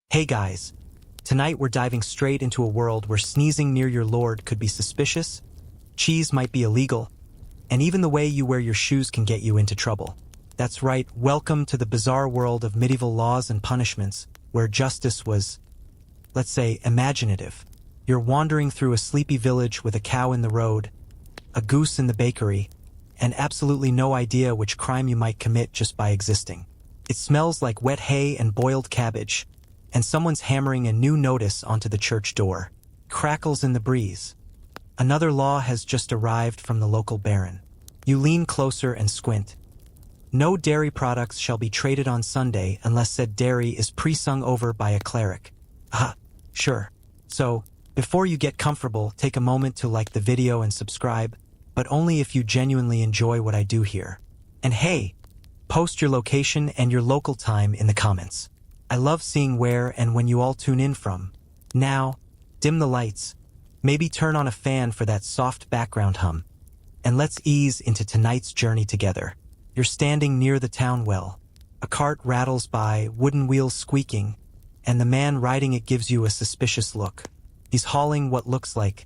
Hey guys, tonight we're diving straight into a world where sneezing near your lord could be suspicious, cheese might be illegal, and even the way you wear your shoes can get you into trouble. That's right, welcome to the bizarre world of medieval laws and punishments, where justice was, let's say, imaginative. You're wandering through a sleepy village with a cow in the road, a goose in the bakery, and absolutely no idea which crime you might commit just by existing. It smells like wet hay and boiled cabbage, and someone's hammering a new notice onto the church door. Crackles in the breeze. Another law has just arrived from the local baron. You lean closer and squint. No dairy products shall be traded on Sunday unless said dairy is pre-sung over by a cleric. Ah, sure. So, before you get comfortable, take a moment to like the video and subscribe, but only if you genuinely enjoy what I do here. And hey, post your location and your local time in the comments. I love seeing where and when you all tune in from. Now, dim the lights, maybe turn on a fan for that soft background hum, and let's ease into tonight's journey together. You're standing near the town well. A cart rattles by, wooden wheels squeaking, and the man riding it gives you a suspicious look. He's hauling what looks like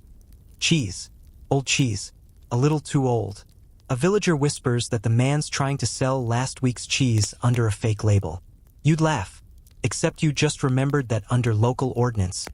cheese, old cheese, a little too old. A villager whispers that the man's trying to sell last week's cheese under a fake label. You'd laugh. Except you just remembered that under local ordinance,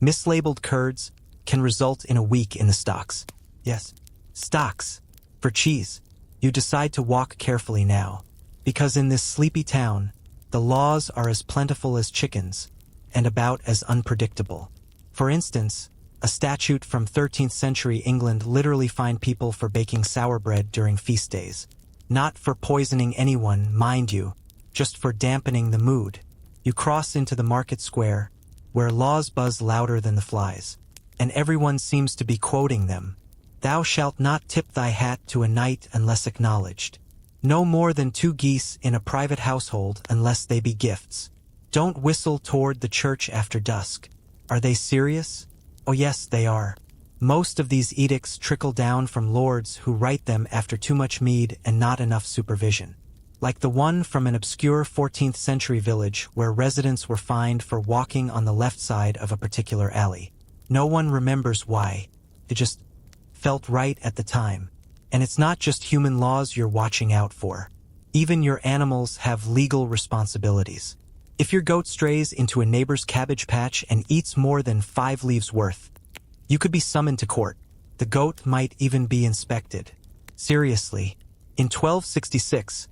mislabeled curds can result in a week in the stocks. Yes, stocks. For cheese. You decide to walk carefully now, because in this sleepy town, the laws are as plentiful as chickens, and about as unpredictable. For instance, a statute from 13th century England literally fined people for baking sour bread during feast days. Not for poisoning anyone, mind you, just for dampening the mood. You cross into the market square, where laws buzz louder than the flies, and everyone seems to be quoting them. Thou shalt not tip thy hat to a knight unless acknowledged. No more than 2 geese in a private household unless they be gifts. Don't whistle toward the church after dusk. Are they serious? Oh yes, they are. Most of these edicts trickle down from lords who write them after too much mead and not enough supervision. Like the one from an obscure 14th century village where residents were fined for walking on the left side of a particular alley. No one remembers why. It just felt right at the time. And it's not just human laws you're watching out for. Even your animals have legal responsibilities. If your goat strays into a neighbor's cabbage patch and eats more than 5 leaves worth, you could be summoned to court. The goat might even be inspected. Seriously, in 1266,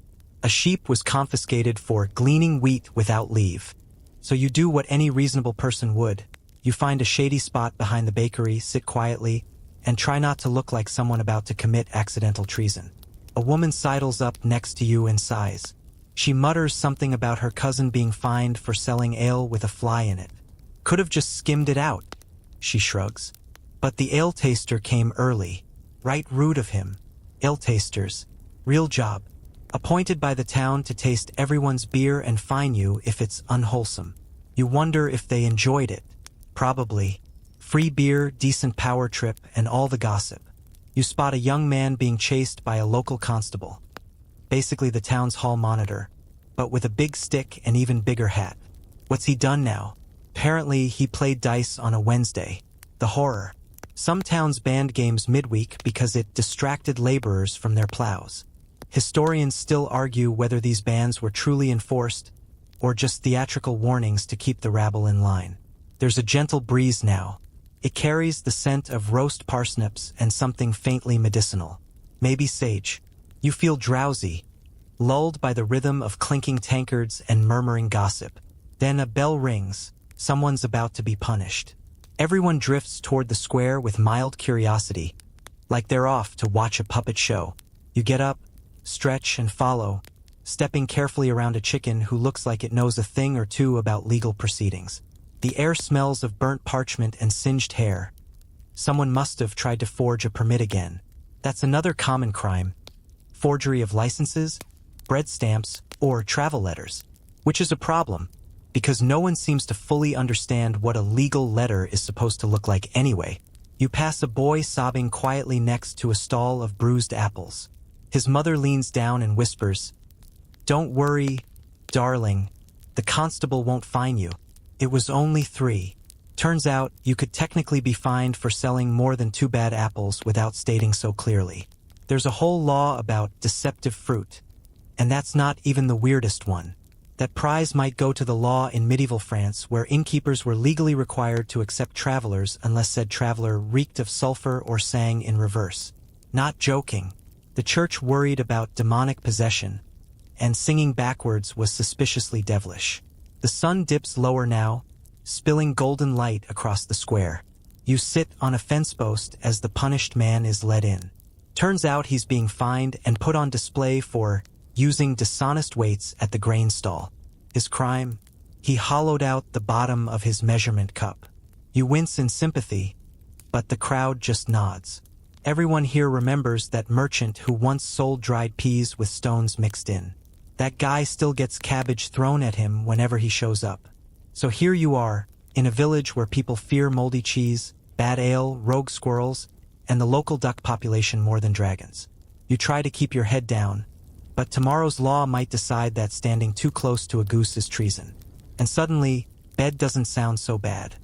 a sheep was confiscated for gleaning wheat without leave. So you do what any reasonable person would. You find a shady spot behind the bakery, sit quietly, and try not to look like someone about to commit accidental treason. A woman sidles up next to you and sighs. She mutters something about her cousin being fined for selling ale with a fly in it. Could have just skimmed it out, she shrugs. But the ale taster came early. Right rude of him. Ale tasters. Real job. Appointed by the town to taste everyone's beer and fine you if it's unwholesome. You wonder if they enjoyed it. Probably. Free beer, decent power trip, and all the gossip. You spot a young man being chased by a local constable. Basically the town's hall monitor, but with a big stick and even bigger hat. What's he done now? Apparently he played dice on a Wednesday. The horror. Some towns banned games midweek because it distracted laborers from their plows. Historians still argue whether these bans were truly enforced, or just theatrical warnings to keep the rabble in line. There's a gentle breeze now. It carries the scent of roast parsnips and something faintly medicinal. Maybe sage. You feel drowsy, lulled by the rhythm of clinking tankards and murmuring gossip. Then a bell rings. Someone's about to be punished. Everyone drifts toward the square with mild curiosity, like they're off to watch a puppet show. You get up, stretch and follow, stepping carefully around a chicken who looks like it knows a thing or two about legal proceedings. The air smells of burnt parchment and singed hair. Someone must have tried to forge a permit again. That's another common crime. Forgery of licenses, bread stamps, or travel letters. Which is a problem, because no one seems to fully understand what a legal letter is supposed to look like anyway. You pass a boy sobbing quietly next to a stall of bruised apples. His mother leans down and whispers, "Don't worry, darling, the constable won't fine you." It was only 3. Turns out, you could technically be fined for selling more than 2 bad apples without stating so clearly. There's a whole law about deceptive fruit. And that's not even the weirdest one. That prize might go to the law in medieval France where innkeepers were legally required to accept travelers unless said traveler reeked of sulfur or sang in reverse. Not joking. The church worried about demonic possession, and singing backwards was suspiciously devilish. The sun dips lower now, spilling golden light across the square. You sit on a fence post as the punished man is led in. Turns out he's being fined and put on display for using dishonest weights at the grain stall. His crime? He hollowed out the bottom of his measurement cup. You wince in sympathy, but the crowd just nods. Everyone here remembers that merchant who once sold dried peas with stones mixed in. That guy still gets cabbage thrown at him whenever he shows up. So here you are, in a village where people fear moldy cheese, bad ale, rogue squirrels, and the local duck population more than dragons. You try to keep your head down, but tomorrow's law might decide that standing too close to a goose is treason. And suddenly, bed doesn't sound so bad.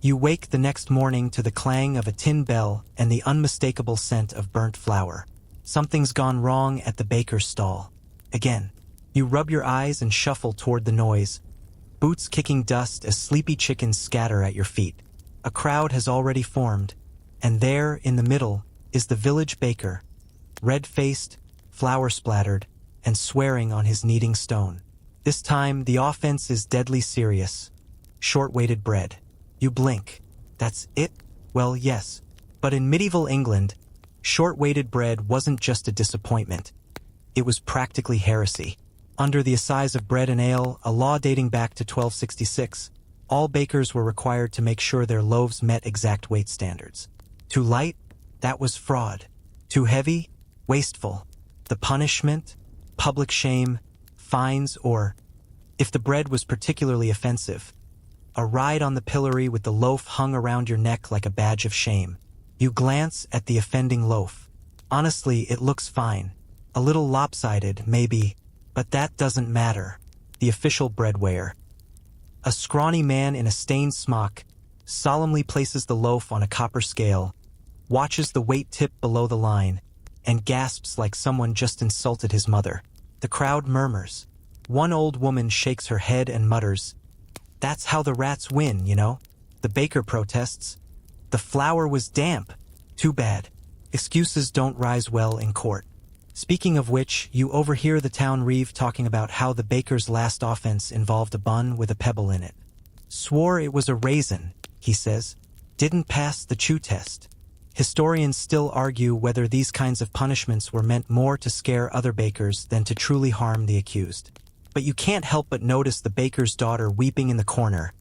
You wake the next morning to the clang of a tin bell and the unmistakable scent of burnt flour. Something's gone wrong at the baker's stall. Again. You rub your eyes and shuffle toward the noise, boots kicking dust as sleepy chickens scatter at your feet. A crowd has already formed, and there, in the middle, is the village baker, red-faced, flour-splattered, and swearing on his kneading stone. This time, the offense is deadly serious. Short-weighted bread. You blink. That's it? Well, yes. But in medieval England, short-weighted bread wasn't just a disappointment. It was practically heresy. Under the Assize of Bread and Ale, a law dating back to 1266, all bakers were required to make sure their loaves met exact weight standards. Too light? That was fraud. Too heavy? Wasteful. The punishment? Public shame, fines, or, if the bread was particularly offensive, a ride on the pillory with the loaf hung around your neck like a badge of shame. You glance at the offending loaf. Honestly, it looks fine. A little lopsided, maybe, but that doesn't matter. The official bread weigher. A scrawny man in a stained smock solemnly places the loaf on a copper scale, watches the weight tip below the line, and gasps like someone just insulted his mother. The crowd murmurs. One old woman shakes her head and mutters, "That's how the rats win, you know." The baker protests, "The flour was damp. Too bad." Excuses don't rise well in court. Speaking of which, you overhear the town reeve talking about how the baker's last offense involved a bun with a pebble in it. "Swore it was a raisin," he says. "Didn't pass the chew test." Historians still argue whether these kinds of punishments were meant more to scare other bakers than to truly harm the accused. But you can't help but notice the baker's daughter weeping in the corner,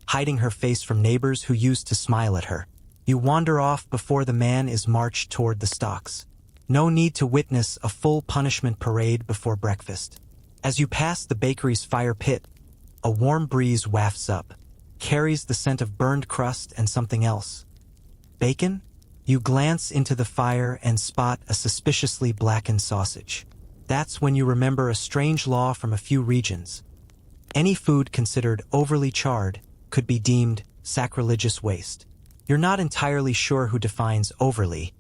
hiding her face from neighbors who used to smile at her. You wander off before the man is marched toward the stocks. No need to witness a full punishment parade before breakfast. As you pass the bakery's fire pit, a warm breeze wafts up, carries the scent of burned crust and something else. Bacon? You glance into the fire and spot a suspiciously blackened sausage. That's when you remember a strange law from a few regions. Any food considered overly charred could be deemed sacrilegious waste. You're not entirely sure who defines overly,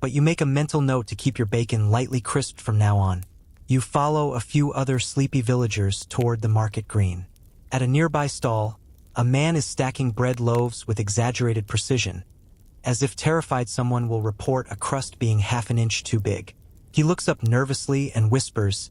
but you make a mental note to keep your bacon lightly crisped from now on. You follow a few other sleepy villagers toward the market green. At a nearby stall, a man is stacking bread loaves with exaggerated precision, as if terrified someone will report a crust being half an inch too big. He looks up nervously and whispers,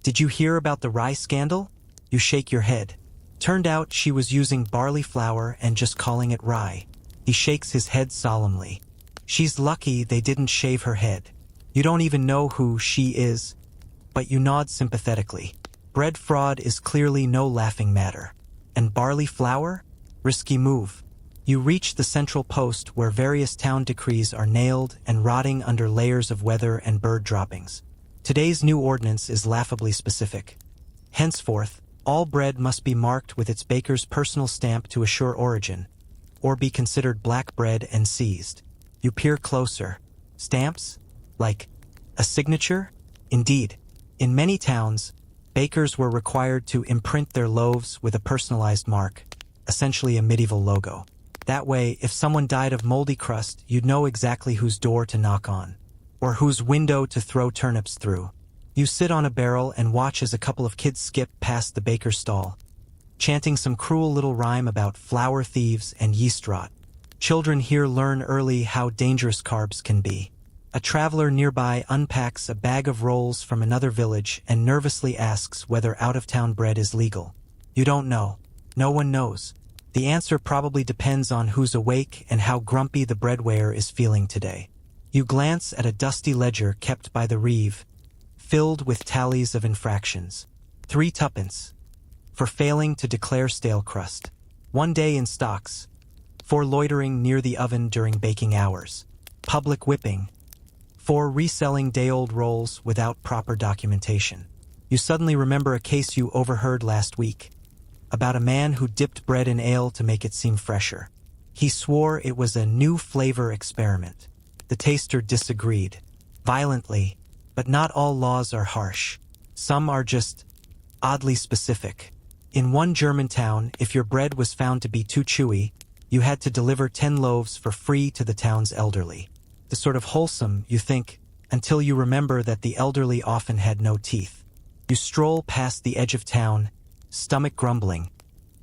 "Did you hear about the rye scandal?" You shake your head. Turned out she was using barley flour and just calling it rye. He shakes his head solemnly. She's lucky they didn't shave her head. You don't even know who she is, but you nod sympathetically. Bread fraud is clearly no laughing matter. And barley flour? Risky move. You reach the central post where various town decrees are nailed and rotting under layers of weather and bird droppings. Today's new ordinance is laughably specific. Henceforth, all bread must be marked with its baker's personal stamp to assure origin, or be considered black bread and seized. You peer closer. Stamps? Like a signature? Indeed. In many towns, bakers were required to imprint their loaves with a personalized mark. essentially a medieval logo. That way, if someone died of moldy crust, you'd know exactly whose door to knock on, or whose window to throw turnips through. You sit on a barrel and watch as a couple of kids skip past the baker's stall, chanting some cruel little rhyme about flour thieves and yeast rot. Children here learn early how dangerous carbs can be. A traveler nearby unpacks a bag of rolls from another village and nervously asks whether out-of-town bread is legal. You don't know. No one knows. The answer probably depends on who's awake and how grumpy the breadweigher is feeling today. You glance at a dusty ledger kept by the reeve, filled with tallies of infractions. 3 tuppence for failing to declare stale crust. 1 day in stocks. For loitering near the oven during baking hours. Public whipping. For reselling day-old rolls without proper documentation. You suddenly remember a case you overheard last week, about a man who dipped bread in ale to make it seem fresher. He swore it was a new flavor experiment. The taster disagreed, violently, but not all laws are harsh. Some are just oddly specific. In one German town, if your bread was found to be too chewy, you had to deliver 10 loaves for free to the town's elderly. The sort of wholesome, you think, until you remember that the elderly often had no teeth. You stroll past the edge of town, stomach grumbling,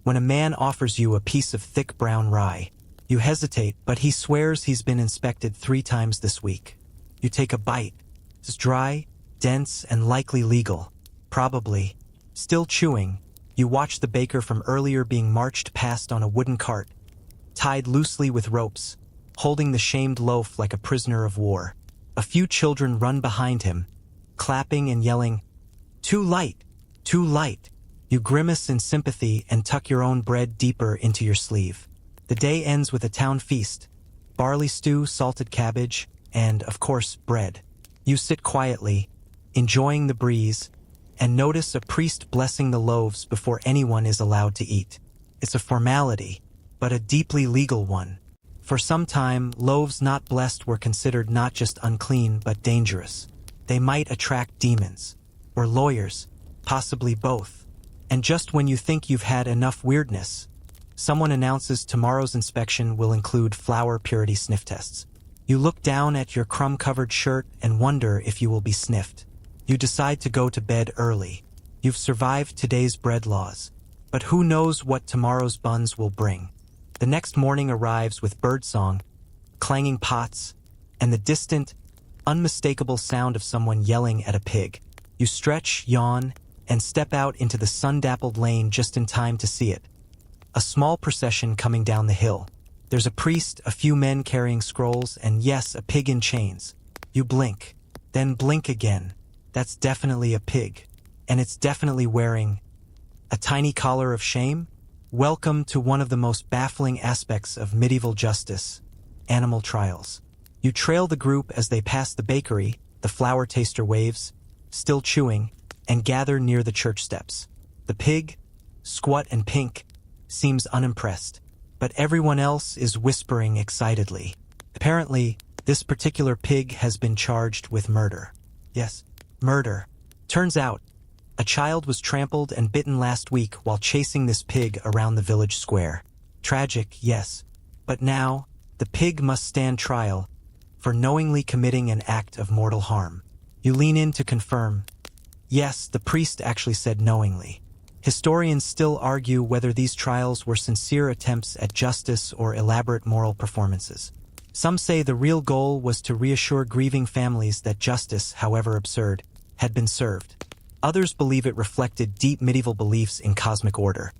when a man offers you a piece of thick brown rye. You hesitate, but he swears he's been inspected 3 times this week. You take a bite. It's dry, dense, and likely legal. Probably. Still chewing, you watch the baker from earlier being marched past on a wooden cart, tied loosely with ropes, holding the shamed loaf like a prisoner of war. A few children run behind him, clapping and yelling, "Too light! Too light!" You grimace in sympathy and tuck your own bread deeper into your sleeve. The day ends with a town feast, barley stew, salted cabbage, and, of course, bread. You sit quietly, enjoying the breeze, and notice a priest blessing the loaves before anyone is allowed to eat. It's a formality, but a deeply legal one. For some time, loaves not blessed were considered not just unclean but dangerous. They might attract demons, or lawyers, possibly both. And just when you think you've had enough weirdness, someone announces tomorrow's inspection will include flour purity sniff tests. You look down at your crumb-covered shirt and wonder if you will be sniffed. You decide to go to bed early. You've survived today's bread laws. But who knows what tomorrow's buns will bring? The next morning arrives with birdsong, clanging pots, and the distant, unmistakable sound of someone yelling at a pig. You stretch, yawn, and step out into the sun-dappled lane just in time to see it. A small procession coming down the hill. There's a priest, a few men carrying scrolls, and yes, a pig in chains. You blink, then blink again. That's definitely a pig. And it's definitely wearing a tiny collar of shame? Welcome to one of the most baffling aspects of medieval justice, animal trials. You trail the group as they pass the bakery, the flour taster waves, still chewing, and gather near the church steps. The pig, squat and pink, seems unimpressed, but everyone else is whispering excitedly. Apparently, this particular pig has been charged with murder. Yes, murder. Turns out, a child was trampled and bitten last week while chasing this pig around the village square. Tragic, yes, but now, the pig must stand trial for knowingly committing an act of mortal harm. You lean in to confirm. Yes, the priest actually said knowingly. Historians still argue whether these trials were sincere attempts at justice or elaborate moral performances. Some say the real goal was to reassure grieving families that justice, however absurd, had been served. Others believe it reflected deep medieval beliefs in cosmic order.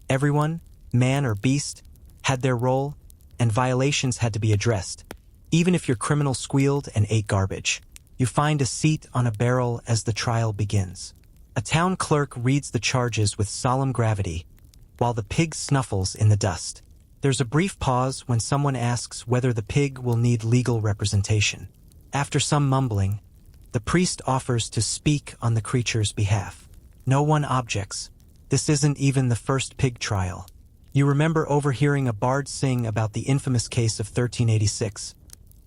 Everyone, man or beast, had their role, and violations had to be addressed, even if your criminal squealed and ate garbage. You find a seat on a barrel as the trial begins. A town clerk reads the charges with solemn gravity, while the pig snuffles in the dust. There's a brief pause when someone asks whether the pig will need legal representation. After some mumbling, the priest offers to speak on the creature's behalf. No one objects. This isn't even the first pig trial. You remember overhearing a bard sing about the infamous case of 1386,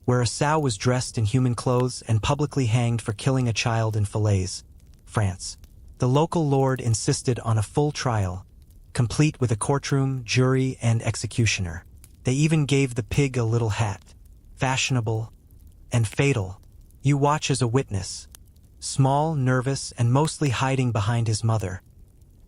where a sow was dressed in human clothes and publicly hanged for killing a child in Falaise, France. The local lord insisted on a full trial, complete with a courtroom, jury, and executioner. They even gave the pig a little hat. Fashionable and fatal. You watch as a witness. Small, nervous, and mostly hiding behind his mother.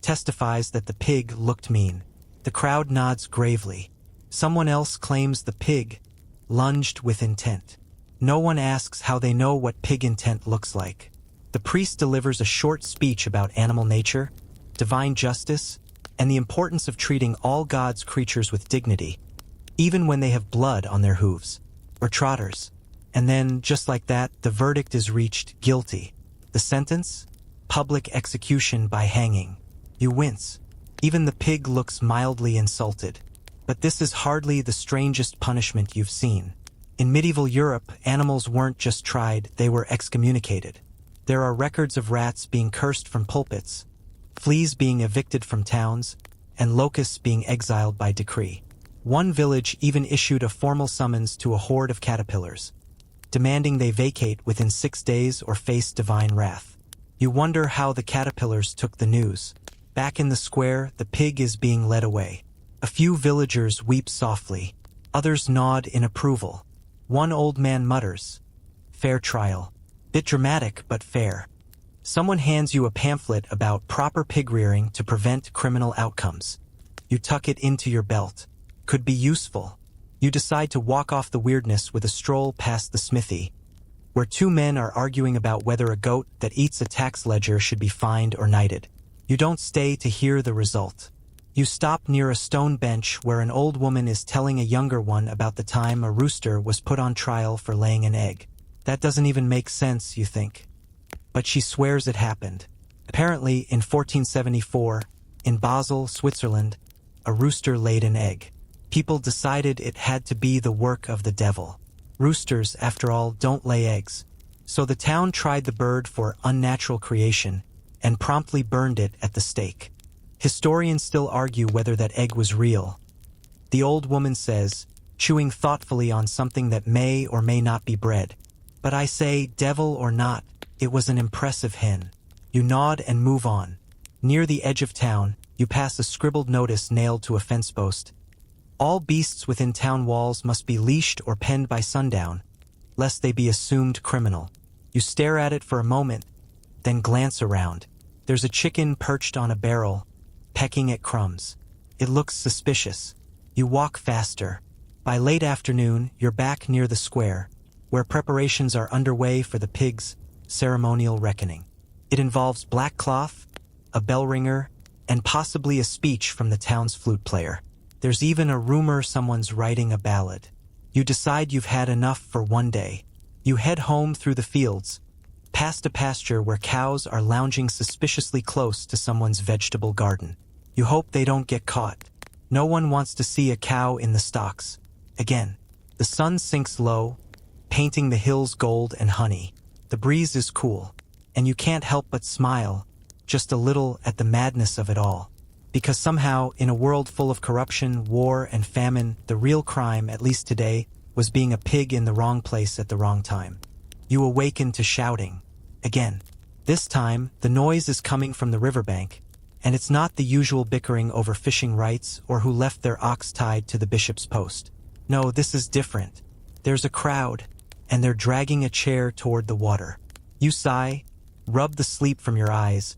Testifies that the pig looked mean. The crowd nods gravely. Someone else claims the pig lunged with intent. No one asks how they know what pig intent looks like. The priest delivers a short speech about animal nature, divine justice, and the importance of treating all God's creatures with dignity, even when they have blood on their hooves, or trotters. And then, just like that, the verdict is reached: guilty. The sentence? Public execution by hanging. You wince. Even the pig looks mildly insulted. But this is hardly the strangest punishment you've seen. In medieval Europe, animals weren't just tried, they were excommunicated. There are records of rats being cursed from pulpits, fleas being evicted from towns, and locusts being exiled by decree. One village even issued a formal summons to a horde of caterpillars, demanding they vacate within 6 days or face divine wrath. You wonder how the caterpillars took the news. Back in the square, the pig is being led away. A few villagers weep softly. Others nod in approval. One old man mutters, "Fair trial. Bit dramatic, but fair." Someone hands you a pamphlet about proper pig rearing to prevent criminal outcomes. You tuck it into your belt. Could be useful. You decide to walk off the weirdness with a stroll past the smithy, where two men are arguing about whether a goat that eats a tax ledger should be fined or knighted. You don't stay to hear the result. You stop near a stone bench where an old woman is telling a younger one about the time a rooster was put on trial for laying an egg. That doesn't even make sense, you think. But she swears it happened. Apparently, in 1474, in Basel, Switzerland, a rooster laid an egg. People decided it had to be the work of the devil. Roosters, after all, don't lay eggs. So the town tried the bird for unnatural creation and promptly burned it at the stake. Historians still argue whether that egg was real. The old woman says, chewing thoughtfully on something that may or may not be bread. But I say, devil or not, it was an impressive hen. You nod and move on. Near the edge of town, you pass a scribbled notice nailed to a fence post. All beasts within town walls must be leashed or penned by sundown, lest they be assumed criminal. You stare at it for a moment, then glance around. There's a chicken perched on a barrel, pecking at crumbs. It looks suspicious. You walk faster. By late afternoon, you're back near the square, where preparations are underway for the pig's ceremonial reckoning. It involves black cloth, a bell ringer, and possibly a speech from the town's flute player. There's even a rumor someone's writing a ballad. You decide you've had enough for one day. You head home through the fields, past a pasture where cows are lounging suspiciously close to someone's vegetable garden. You hope they don't get caught. No one wants to see a cow in the stalks. Again, the sun sinks low, painting the hills gold and honey. The breeze is cool, and you can't help but smile, just a little, at the madness of it all. Because somehow, in a world full of corruption, war, and famine, the real crime, at least today, was being a pig in the wrong place at the wrong time. You awaken to shouting. Again. This time, the noise is coming from the riverbank, and it's not the usual bickering over fishing rights or who left their ox tied to the bishop's post. No, this is different. There's a crowd, and they're dragging a chair toward the water. You sigh, rub the sleep from your eyes,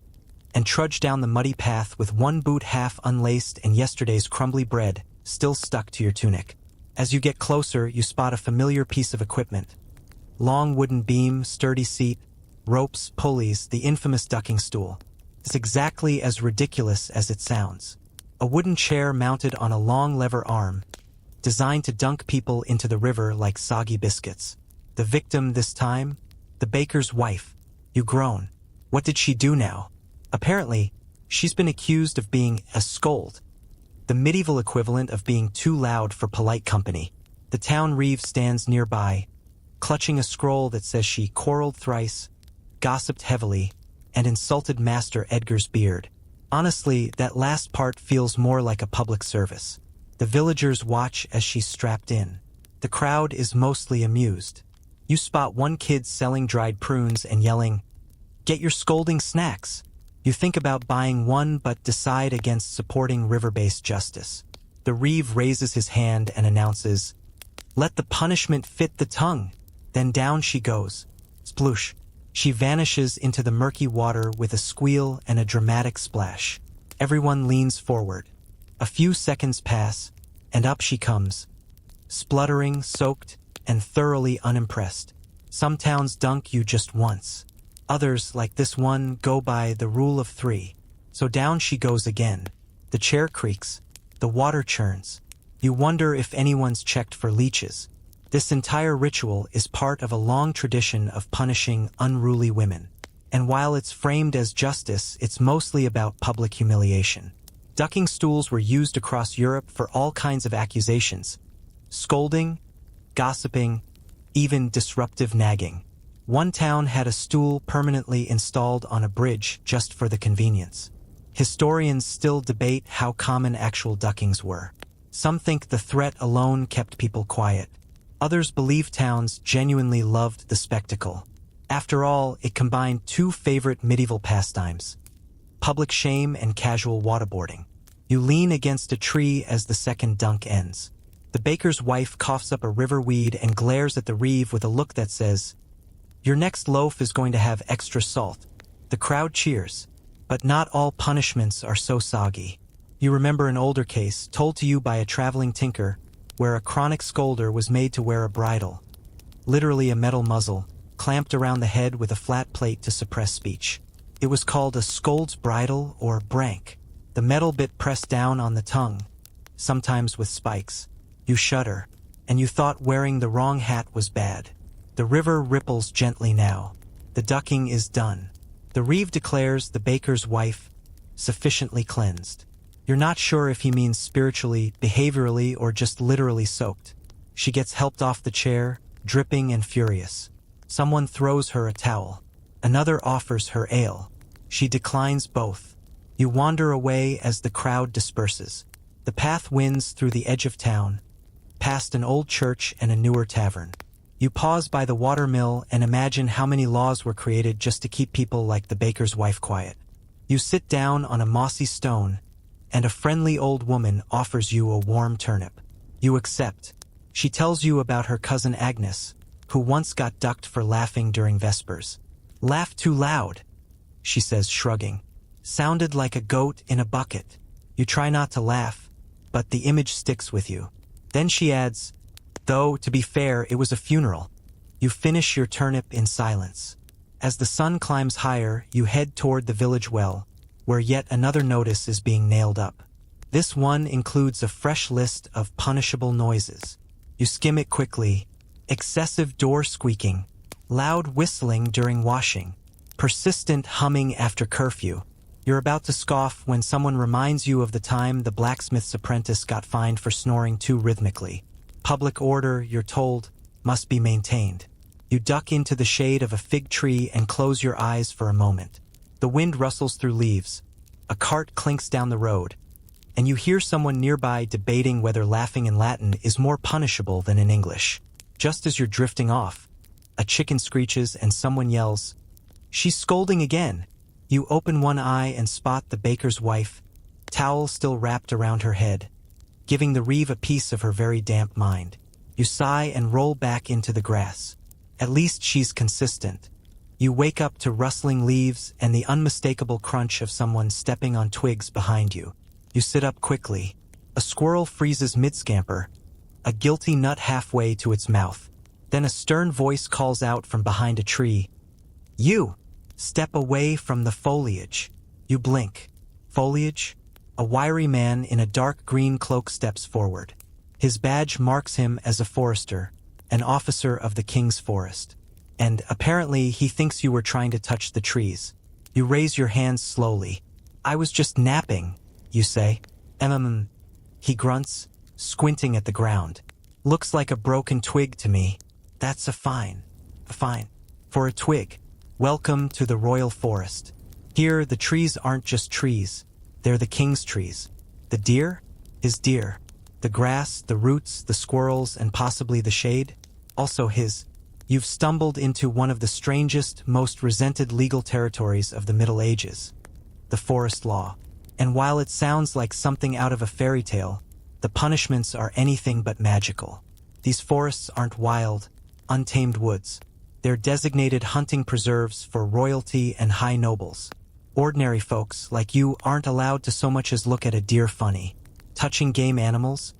and trudge down the muddy path with one boot half unlaced and yesterday's crumbly bread still stuck to your tunic. As you get closer, you spot a familiar piece of equipment. Long wooden beam, sturdy seat, ropes, pulleys, the infamous ducking stool. It's exactly as ridiculous as it sounds. A wooden chair mounted on a long lever arm, designed to dunk people into the river like soggy biscuits. The victim this time? The baker's wife. You groan. What did she do now? Apparently, she's been accused of being a scold, the medieval equivalent of being too loud for polite company. The town reeve stands nearby, clutching a scroll that says she quarreled thrice, gossiped heavily, and insulted Master Edgar's beard. Honestly, that last part feels more like a public service. The villagers watch as she's strapped in. The crowd is mostly amused. You spot one kid selling dried prunes and yelling, "Get your scolding snacks!" You think about buying one but decide against supporting river-based justice. The reeve raises his hand and announces, "Let the punishment fit the tongue." Then down she goes. Sploosh. She vanishes into the murky water with a squeal and a dramatic splash. Everyone leans forward. A few seconds pass, and up she comes, spluttering, soaked, and thoroughly unimpressed. Some towns dunk you just once. Others, like this one, go by the rule of 3. So down she goes again. The chair creaks. The water churns. You wonder if anyone's checked for leeches. This entire ritual is part of a long tradition of punishing unruly women. And while it's framed as justice, it's mostly about public humiliation. Ducking stools were used across Europe for all kinds of accusations: scolding, gossiping, even disruptive nagging. One town had a stool permanently installed on a bridge just for the convenience. Historians still debate how common actual duckings were. Some think the threat alone kept people quiet. Others believe towns genuinely loved the spectacle. After all, it combined two favorite medieval pastimes: public shame and casual waterboarding. You lean against a tree as the second dunk ends. The baker's wife coughs up a river weed and glares at the reeve with a look that says, "Your next loaf is going to have extra salt." The crowd cheers. But not all punishments are so soggy. You remember an older case, told to you by a traveling tinker, where a chronic scolder was made to wear a bridle, literally a metal muzzle, clamped around the head with a flat plate to suppress speech. It was called a scold's bridle or brank. The metal bit pressed down on the tongue, sometimes with spikes. You shudder, and you thought wearing the wrong hat was bad. The river ripples gently now. The ducking is done. The reeve declares the baker's wife sufficiently cleansed. You're not sure if he means spiritually, behaviorally, or just literally soaked. She gets helped off the chair, dripping and furious. Someone throws her a towel. Another offers her ale. She declines both. You wander away as the crowd disperses. The path winds through the edge of town, past an old church and a newer tavern. You pause by the watermill and imagine how many laws were created just to keep people like the baker's wife quiet. You sit down on a mossy stone, and a friendly old woman offers you a warm turnip. You accept. She tells you about her cousin Agnes, who once got ducked for laughing during Vespers. "Laughed too loud," she says, shrugging. "Sounded like a goat in a bucket." You try not to laugh, but the image sticks with you. Then she adds, "Though, to be fair, it was a funeral." You finish your turnip in silence. As the sun climbs higher, you head toward the village well, where yet another notice is being nailed up. This one includes a fresh list of punishable noises. You skim it quickly. Excessive door squeaking, loud whistling during washing, persistent humming after curfew. You're about to scoff when someone reminds you of the time the blacksmith's apprentice got fined for snoring too rhythmically. Public order, you're told, must be maintained. You duck into the shade of a fig tree and close your eyes for a moment. The wind rustles through leaves. A cart clinks down the road, and you hear someone nearby debating whether laughing in Latin is more punishable than in English. Just as you're drifting off, a chicken screeches and someone yells, "She's scolding again." You open one eye and spot the baker's wife, towel still wrapped around her head, giving the reeve a piece of her very damp mind. You sigh and roll back into the grass. At least she's consistent. You wake up to rustling leaves and the unmistakable crunch of someone stepping on twigs behind you. You sit up quickly. A squirrel freezes mid-scamper, a guilty nut halfway to its mouth. Then a stern voice calls out from behind a tree, "You! Step away from the foliage." You blink. Foliage? A wiry man in a dark green cloak steps forward. His badge marks him as a forester, an officer of the king's forest. And apparently he thinks you were trying to touch the trees. You raise your hands slowly. "I was just napping," you say. He grunts, squinting at the ground. "Looks like a broken twig to me." "That's a fine. For a twig. Welcome to the royal forest. Here the trees aren't just trees. They're the king's trees. The deer? His deer. The grass, the roots, the squirrels, and possibly the shade? Also his. You've stumbled into one of the strangest, most resented legal territories of the Middle Ages. the forest law. And while it sounds like something out of a fairy tale, the punishments are anything but magical. These forests aren't wild, untamed woods. They're designated hunting preserves for royalty and high nobles. Ordinary folks like you aren't allowed to so much as look at a deer funny. Touching game animals,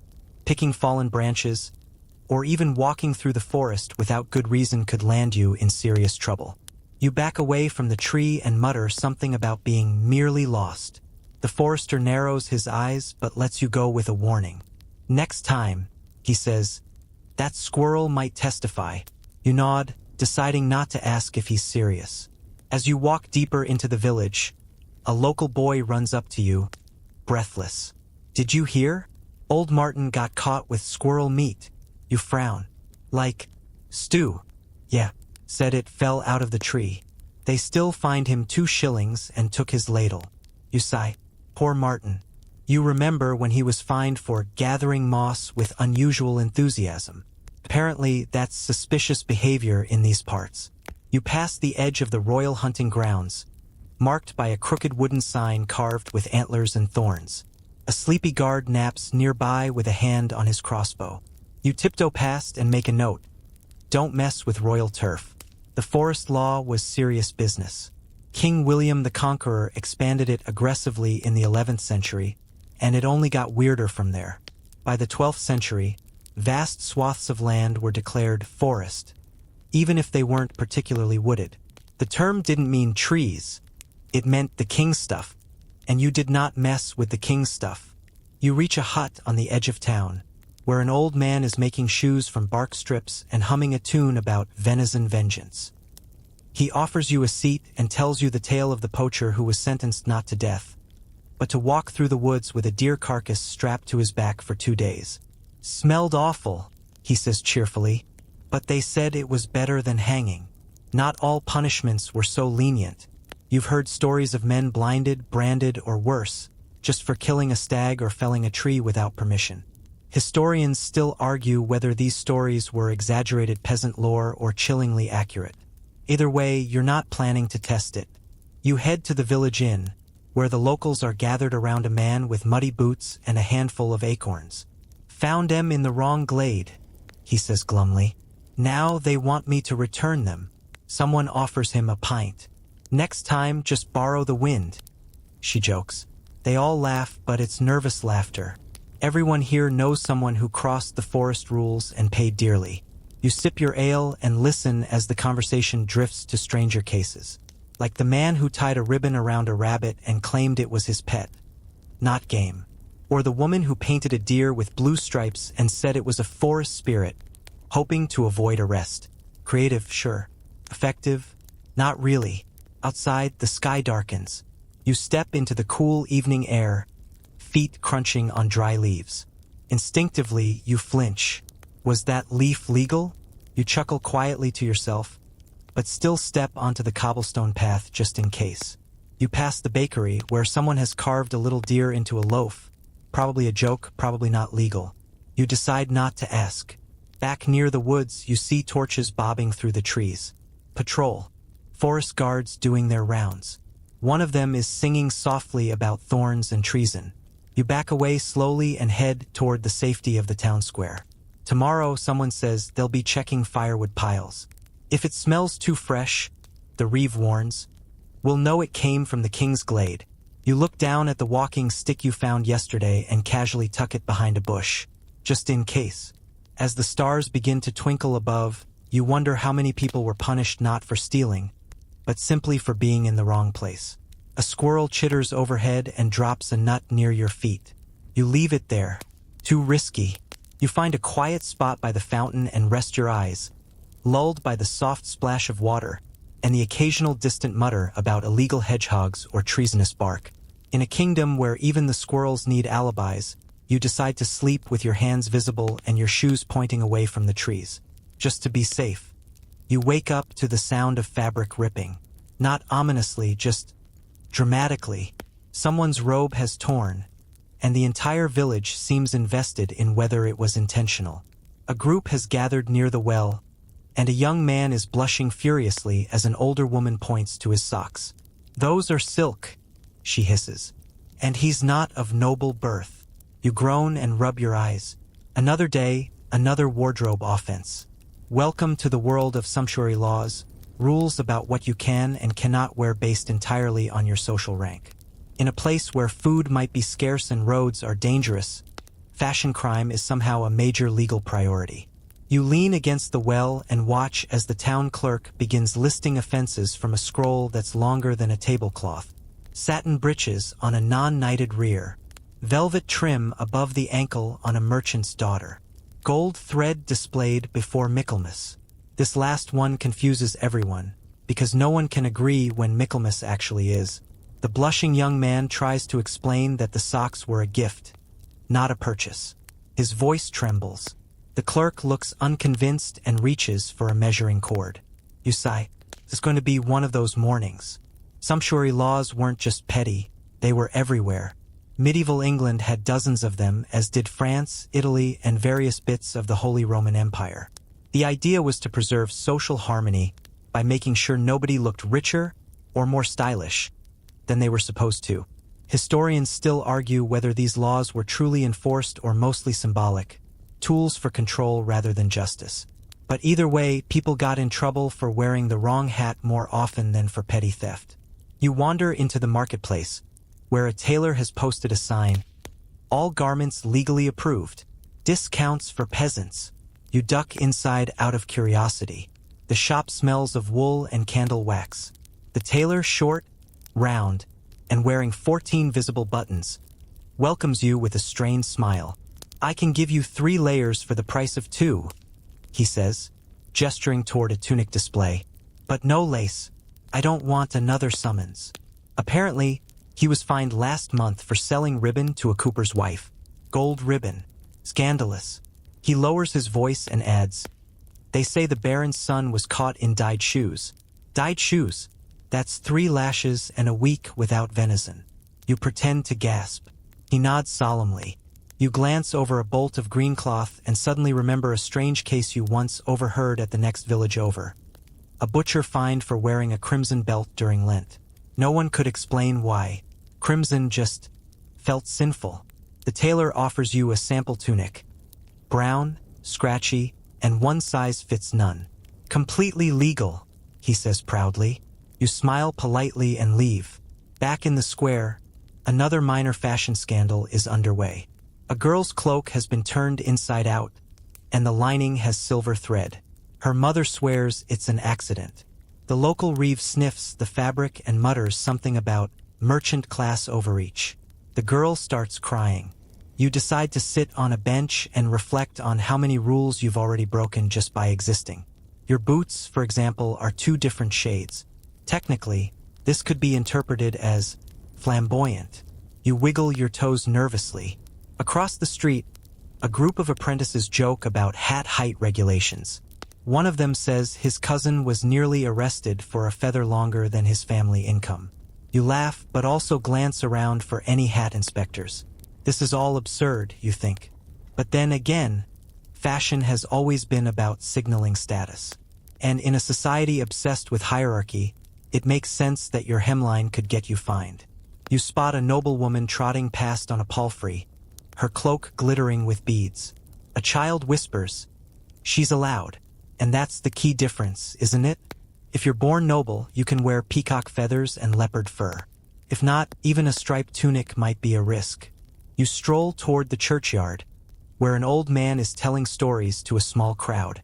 picking fallen branches, or even walking through the forest without good reason could land you in serious trouble. You back away from the tree and mutter something about being merely lost. The forester narrows his eyes but lets you go with a warning. Next time, he says, that squirrel might testify. You nod, deciding not to ask if he's serious. As you walk deeper into the village, a local boy runs up to you, breathless. Did you hear? Old Martin got caught with squirrel meat. You frown. Like, stew. Yeah, said it fell out of the tree. They still fined him 2 shillings and took his ladle. You sigh. Poor Martin. You remember when he was fined for gathering moss with unusual enthusiasm. Apparently, that's suspicious behavior in these parts. You pass the edge of the royal hunting grounds, marked by a crooked wooden sign carved with antlers and thorns. A sleepy guard naps nearby with a hand on his crossbow. You tiptoe past and make a note. Don't mess with royal turf. The forest law was serious business. King William the Conqueror expanded it aggressively in the 11th century, and it only got weirder from there. By the 12th century, vast swaths of land were declared forest, even if they weren't particularly wooded. The term didn't mean trees. It meant the king's stuff, and you did not mess with the king's stuff. You reach a hut on the edge of town, where an old man is making shoes from bark strips and humming a tune about venison vengeance. He offers you a seat and tells you the tale of the poacher who was sentenced not to death, but to walk through the woods with a deer carcass strapped to his back for 2 days. Smelled awful, he says cheerfully, but they said it was better than hanging. Not all punishments were so lenient. You've heard stories of men blinded, branded, or worse, just for killing a stag or felling a tree without permission. Historians still argue whether these stories were exaggerated peasant lore or chillingly accurate. Either way, you're not planning to test it. You head to the village inn, where the locals are gathered around a man with muddy boots and a handful of acorns. Found them in the wrong glade, he says glumly. Now they want me to return them. Someone offers him a pint. Next time, just borrow the wind, she jokes. They all laugh, but it's nervous laughter. Everyone here knows someone who crossed the forest rules and paid dearly. You sip your ale and listen as the conversation drifts to stranger cases. Like the man who tied a ribbon around a rabbit and claimed it was his pet. Not game. Or the woman who painted a deer with blue stripes and said it was a forest spirit, hoping to avoid arrest. Creative, sure. Effective? Not really. Outside, the sky darkens. You step into the cool evening air, feet crunching on dry leaves. Instinctively, you flinch. Was that leaf legal? You chuckle quietly to yourself, but still step onto the cobblestone path just in case. You pass the bakery, where someone has carved a little deer into a loaf. Probably a joke, probably not legal. You decide not to ask. Back near the woods, you see torches bobbing through the trees. Patrol. Forest guards doing their rounds. One of them is singing softly about thorns and treason. You back away slowly and head toward the safety of the town square. Tomorrow, someone says they'll be checking firewood piles. If it smells too fresh, the reeve warns, we'll know it came from the king's glade. You look down at the walking stick you found yesterday and casually tuck it behind a bush, just in case. As the stars begin to twinkle above, you wonder how many people were punished not for stealing, but simply for being in the wrong place. A squirrel chitters overhead and drops a nut near your feet. You leave it there. Too risky. You find a quiet spot by the fountain and rest your eyes, lulled by the soft splash of water and the occasional distant mutter about illegal hedgehogs or treasonous bark. In a kingdom where even the squirrels need alibis, you decide to sleep with your hands visible and your shoes pointing away from the trees, just to be safe. You wake up to the sound of fabric ripping. Not ominously, just dramatically. Someone's robe has torn, and the entire village seems invested in whether it was intentional. A group has gathered near the well, and a young man is blushing furiously as an older woman points to his socks. Those are silk, she hisses. And he's not of noble birth. You groan and rub your eyes. Another day, another wardrobe offense. Welcome to the world of sumptuary laws, rules about what you can and cannot wear based entirely on your social rank. In a place where food might be scarce and roads are dangerous, fashion crime is somehow a major legal priority. You lean against the well and watch as the town clerk begins listing offenses from a scroll that's longer than a tablecloth. Satin breeches on a non-knighted rear. Velvet trim above the ankle on a merchant's daughter. Gold thread displayed before Michaelmas. This last one confuses everyone, because no one can agree when Michaelmas actually is. The blushing young man tries to explain that the socks were a gift, not a purchase. His voice trembles. The clerk looks unconvinced and reaches for a measuring cord. You sigh. It's going to be one of those mornings. Sumptuary laws weren't just petty, they were everywhere. Medieval England had dozens of them, as did France, Italy, and various bits of the Holy Roman Empire. The idea was to preserve social harmony by making sure nobody looked richer or more stylish than they were supposed to. Historians still argue whether these laws were truly enforced or mostly symbolic, tools for control rather than justice. But either way, people got in trouble for wearing the wrong hat more often than for petty theft. You wander into the marketplace, where a tailor has posted a sign, "All garments legally approved. Discounts for peasants." You duck inside out of curiosity. The shop smells of wool and candle wax. The tailor, short, round, and wearing 14 visible buttons, welcomes you with a strained smile. "I can give you 3 layers for the price of 2, he says, gesturing toward a tunic display. "But no lace. I don't want another summons." Apparently, he was fined last month for selling ribbon to a cooper's wife. Gold ribbon. Scandalous. He lowers his voice and adds, "They say the Baron's son was caught in dyed shoes." Dyed shoes? That's 3 lashes and a week without venison. You pretend to gasp. He nods solemnly. You glance over a bolt of green cloth and suddenly remember a strange case you once overheard at the next village over. A butcher fined for wearing a crimson belt during Lent. No one could explain why. Crimson just felt sinful. The tailor offers you a sample tunic. Brown, scratchy, and one size fits none. "Completely legal," he says proudly. You smile politely and leave. Back in the square, another minor fashion scandal is underway. A girl's cloak has been turned inside out, and the lining has silver thread. Her mother swears it's an accident. The local reeve sniffs the fabric and mutters something about merchant class overreach. The girl starts crying. You decide to sit on a bench and reflect on how many rules you've already broken just by existing. Your boots, for example, are 2 different shades. Technically, this could be interpreted as flamboyant. You wiggle your toes nervously. Across the street, a group of apprentices joke about hat height regulations. One of them says his cousin was nearly arrested for a feather longer than his family income. You laugh, but also glance around for any hat inspectors. This is all absurd, you think. But then again, fashion has always been about signaling status. And in a society obsessed with hierarchy, it makes sense that your hemline could get you fined. You spot a noblewoman trotting past on a palfrey, her cloak glittering with beads. A child whispers, "She's allowed." And that's the key difference, isn't it? If you're born noble, you can wear peacock feathers and leopard fur. If not, even a striped tunic might be a risk. You stroll toward the churchyard, where an old man is telling stories to a small crowd.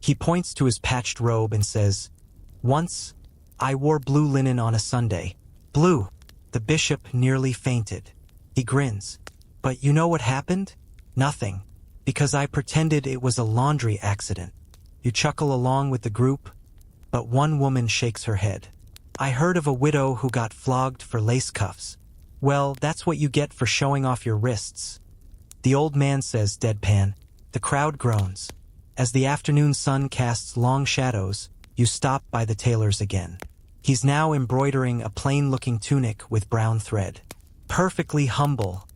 He points to his patched robe and says, "Once, I wore blue linen on a Sunday." Blue. The bishop nearly fainted. He grins. "But you know what happened? Nothing. Because I pretended it was a laundry accident." You chuckle along with the group, but one woman shakes her head. "I heard of a widow who got flogged for lace cuffs." "Well, that's what you get for showing off your wrists." The old man says deadpan. The crowd groans. As the afternoon sun casts long shadows, you stop by the tailor's again. He's now embroidering a plain-looking tunic with brown thread. "Perfectly humble,"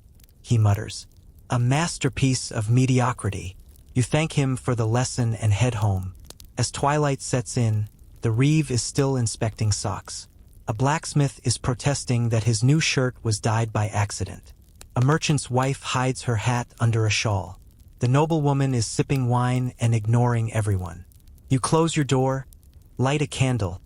he mutters. "A masterpiece of mediocrity." You thank him for the lesson and head home. As twilight sets in, the reeve is still inspecting socks. A blacksmith is protesting that his new shirt was dyed by accident. A merchant's wife hides her hat under a shawl. The noblewoman is sipping wine and ignoring everyone. You close your door, light a candle,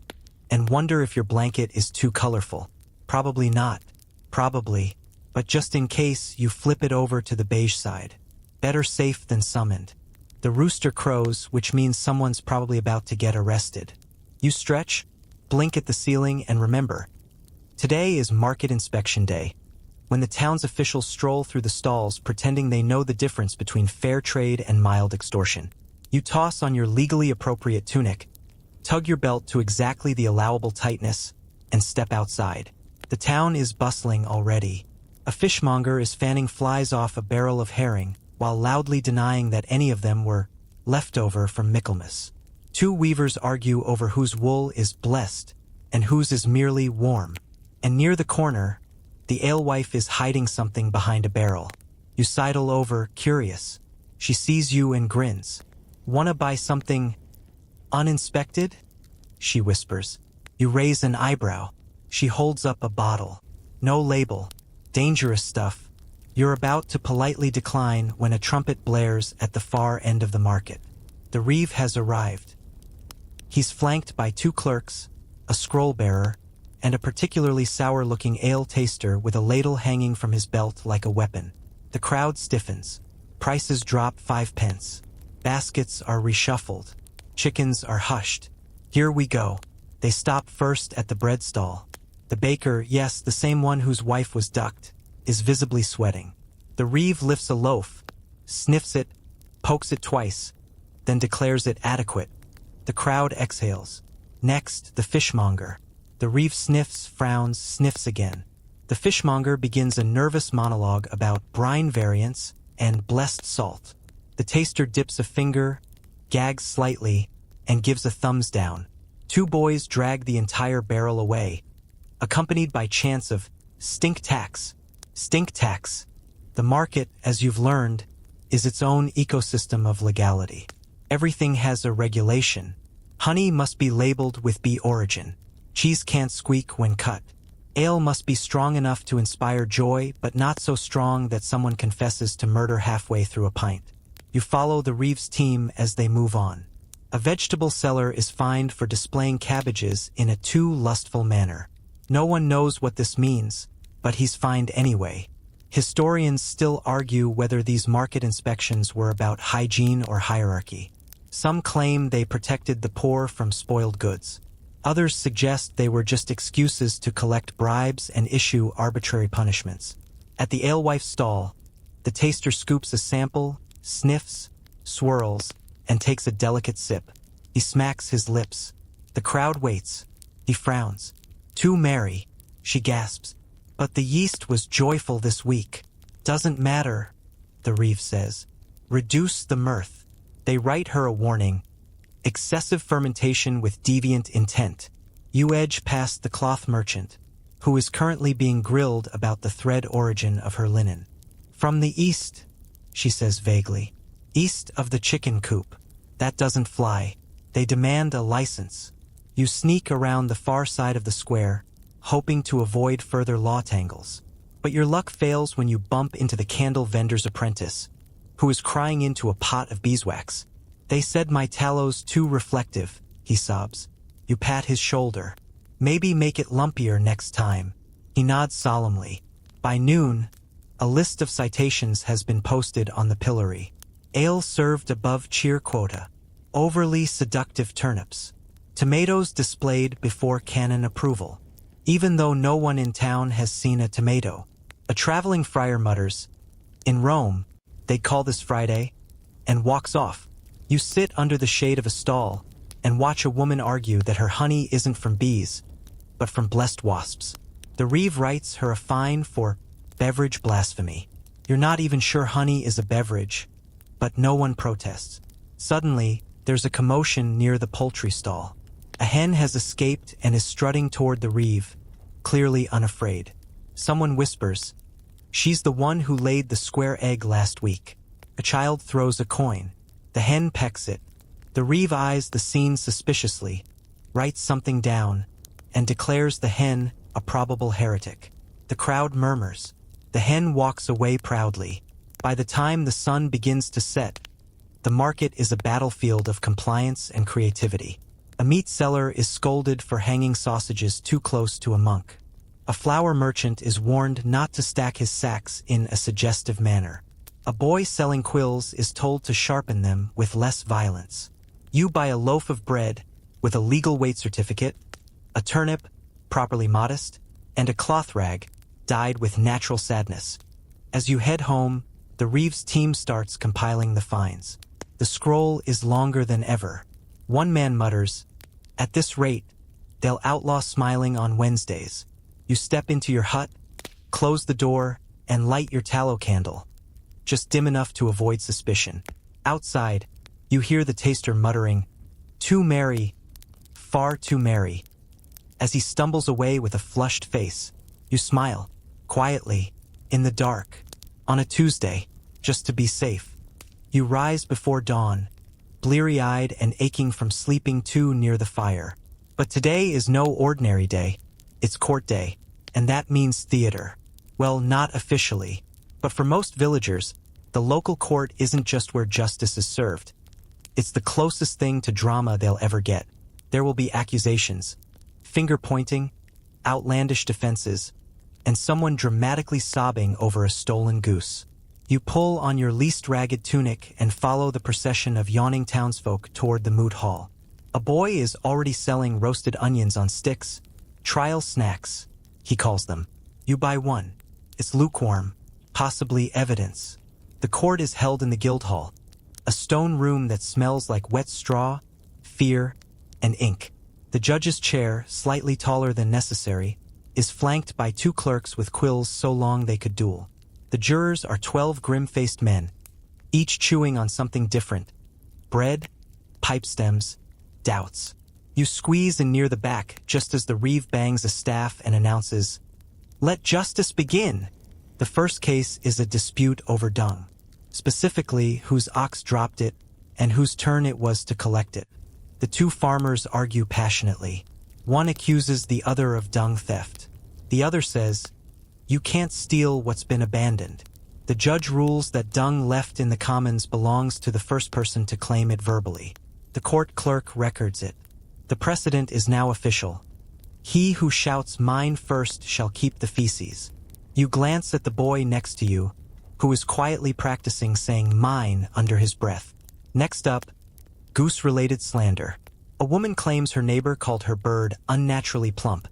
and wonder if your blanket is too colorful. Probably not. Probably. But just in case, you flip it over to the beige side. Better safe than summoned. The rooster crows, which means someone's probably about to get arrested. You stretch, blink at the ceiling, and remember, today is market inspection day, when the town's officials stroll through the stalls pretending they know the difference between fair trade and mild extortion. You toss on your legally appropriate tunic, tug your belt to exactly the allowable tightness, and step outside. The town is bustling already. A fishmonger is fanning flies off a barrel of herring, while loudly denying that any of them were leftover from Michaelmas. Two weavers argue over whose wool is blessed and whose is merely warm. And near the corner, the alewife is hiding something behind a barrel. You sidle over, curious. She sees you and grins. "Wanna buy something uninspected?" she whispers. You raise an eyebrow. She holds up a bottle. No label. Dangerous stuff. You're about to politely decline when a trumpet blares at the far end of the market. The reeve has arrived. He's flanked by two clerks, a scroll-bearer, and a particularly sour-looking ale taster with a ladle hanging from his belt like a weapon. The crowd stiffens. Prices drop 5 pence. Baskets are reshuffled. Chickens are hushed. Here we go. They stop first at the bread stall. The baker, yes, the same one whose wife was ducked, is visibly sweating. The reeve lifts a loaf, sniffs it, pokes it twice, then declares it adequate. The crowd exhales. Next, the fishmonger. The reeve sniffs, frowns, sniffs again. The fishmonger begins a nervous monologue about brine variants and blessed salt. The taster dips a finger, gags slightly, and gives a thumbs down. Two boys drag the entire barrel away, accompanied by chants of "stink tax, stink tax." The market, as you've learned, is its own ecosystem of legality. Everything has a regulation. Honey must be labeled with bee origin. Cheese can't squeak when cut. Ale must be strong enough to inspire joy, but not so strong that someone confesses to murder halfway through a pint. You follow the reeve's team as they move on. A vegetable seller is fined for displaying cabbages in a too lustful manner. No one knows what this means, but he's fined anyway. Historians still argue whether these market inspections were about hygiene or hierarchy. Some claim they protected the poor from spoiled goods. Others suggest they were just excuses to collect bribes and issue arbitrary punishments. At the alewife's stall, the taster scoops a sample, sniffs, swirls, and takes a delicate sip. He smacks his lips. The crowd waits. He frowns. "Too merry," she gasps. "But the yeast was joyful this week." "Doesn't matter," the reeve says. "Reduce the mirth." They write her a warning. Excessive fermentation with deviant intent. You edge past the cloth merchant, who is currently being grilled about the thread origin of her linen. "From the east," she says vaguely. "East of the chicken coop." That doesn't fly. They demand a license. You sneak around the far side of the square, hoping to avoid further law tangles. But your luck fails when you bump into the candle vendor's apprentice, who is crying into a pot of beeswax. "They said my tallow's too reflective," he sobs. You pat his shoulder. "Maybe make it lumpier next time." He nods solemnly. By noon, a list of citations has been posted on the pillory. Ale served above cheer quota. Overly seductive turnips. Tomatoes displayed before canon approval. Even though no one in town has seen a tomato. A traveling friar mutters, "In Rome, they call this Friday," and walks off. You sit under the shade of a stall and watch a woman argue that her honey isn't from bees, but from blessed wasps. The reeve writes her a fine for beverage blasphemy. You're not even sure honey is a beverage, but no one protests. Suddenly, there's a commotion near the poultry stall. A hen has escaped and is strutting toward the reeve, clearly unafraid. Someone whispers, "She's the one who laid the square egg last week." A child throws a coin. The hen pecks it. The reeve eyes the scene suspiciously, writes something down, and declares the hen a probable heretic. The crowd murmurs. The hen walks away proudly. By the time the sun begins to set, the market is a battlefield of compliance and creativity. A meat seller is scolded for hanging sausages too close to a monk. A flour merchant is warned not to stack his sacks in a suggestive manner. A boy selling quills is told to sharpen them with less violence. You buy a loaf of bread with a legal weight certificate, a turnip, properly modest, and a cloth rag, dyed with natural sadness. As you head home, the Reeves team starts compiling the fines. The scroll is longer than ever. One man mutters, "At this rate, they'll outlaw smiling on Wednesdays." You step into your hut, close the door, and light your tallow candle, just dim enough to avoid suspicion. Outside, you hear the taster muttering, "Too merry, far too merry." As he stumbles away with a flushed face, you smile, quietly, in the dark, on a Tuesday, just to be safe. You rise before dawn, bleary-eyed and aching from sleeping too near the fire. But today is no ordinary day. It's court day, and that means theater. Well, not officially, but for most villagers, the local court isn't just where justice is served. It's the closest thing to drama they'll ever get. There will be accusations, finger-pointing, outlandish defenses, and someone dramatically sobbing over a stolen goose. You pull on your least ragged tunic and follow the procession of yawning townsfolk toward the moot hall. A boy is already selling roasted onions on sticks, trial snacks, he calls them. You buy one. It's lukewarm, possibly evidence. The court is held in the Guildhall, a stone room that smells like wet straw, fear, and ink. The judge's chair, slightly taller than necessary, is flanked by two clerks with quills so long they could duel. The jurors are 12 grim-faced men, each chewing on something different. Bread, pipe stems, doubts. You squeeze in near the back just as the Reeve bangs a staff and announces, "Let justice begin!" The first case is a dispute over dung, specifically whose ox dropped it and whose turn it was to collect it. The two farmers argue passionately. One accuses the other of dung theft. The other says, "You can't steal what's been abandoned." The judge rules that dung left in the commons belongs to the first person to claim it verbally. The court clerk records it. The precedent is now official. He who shouts "mine first" shall keep the feces. You glance at the boy next to you, who is quietly practicing saying "mine" under his breath. Next up, goose-related slander. A woman claims her neighbor called her bird unnaturally plump,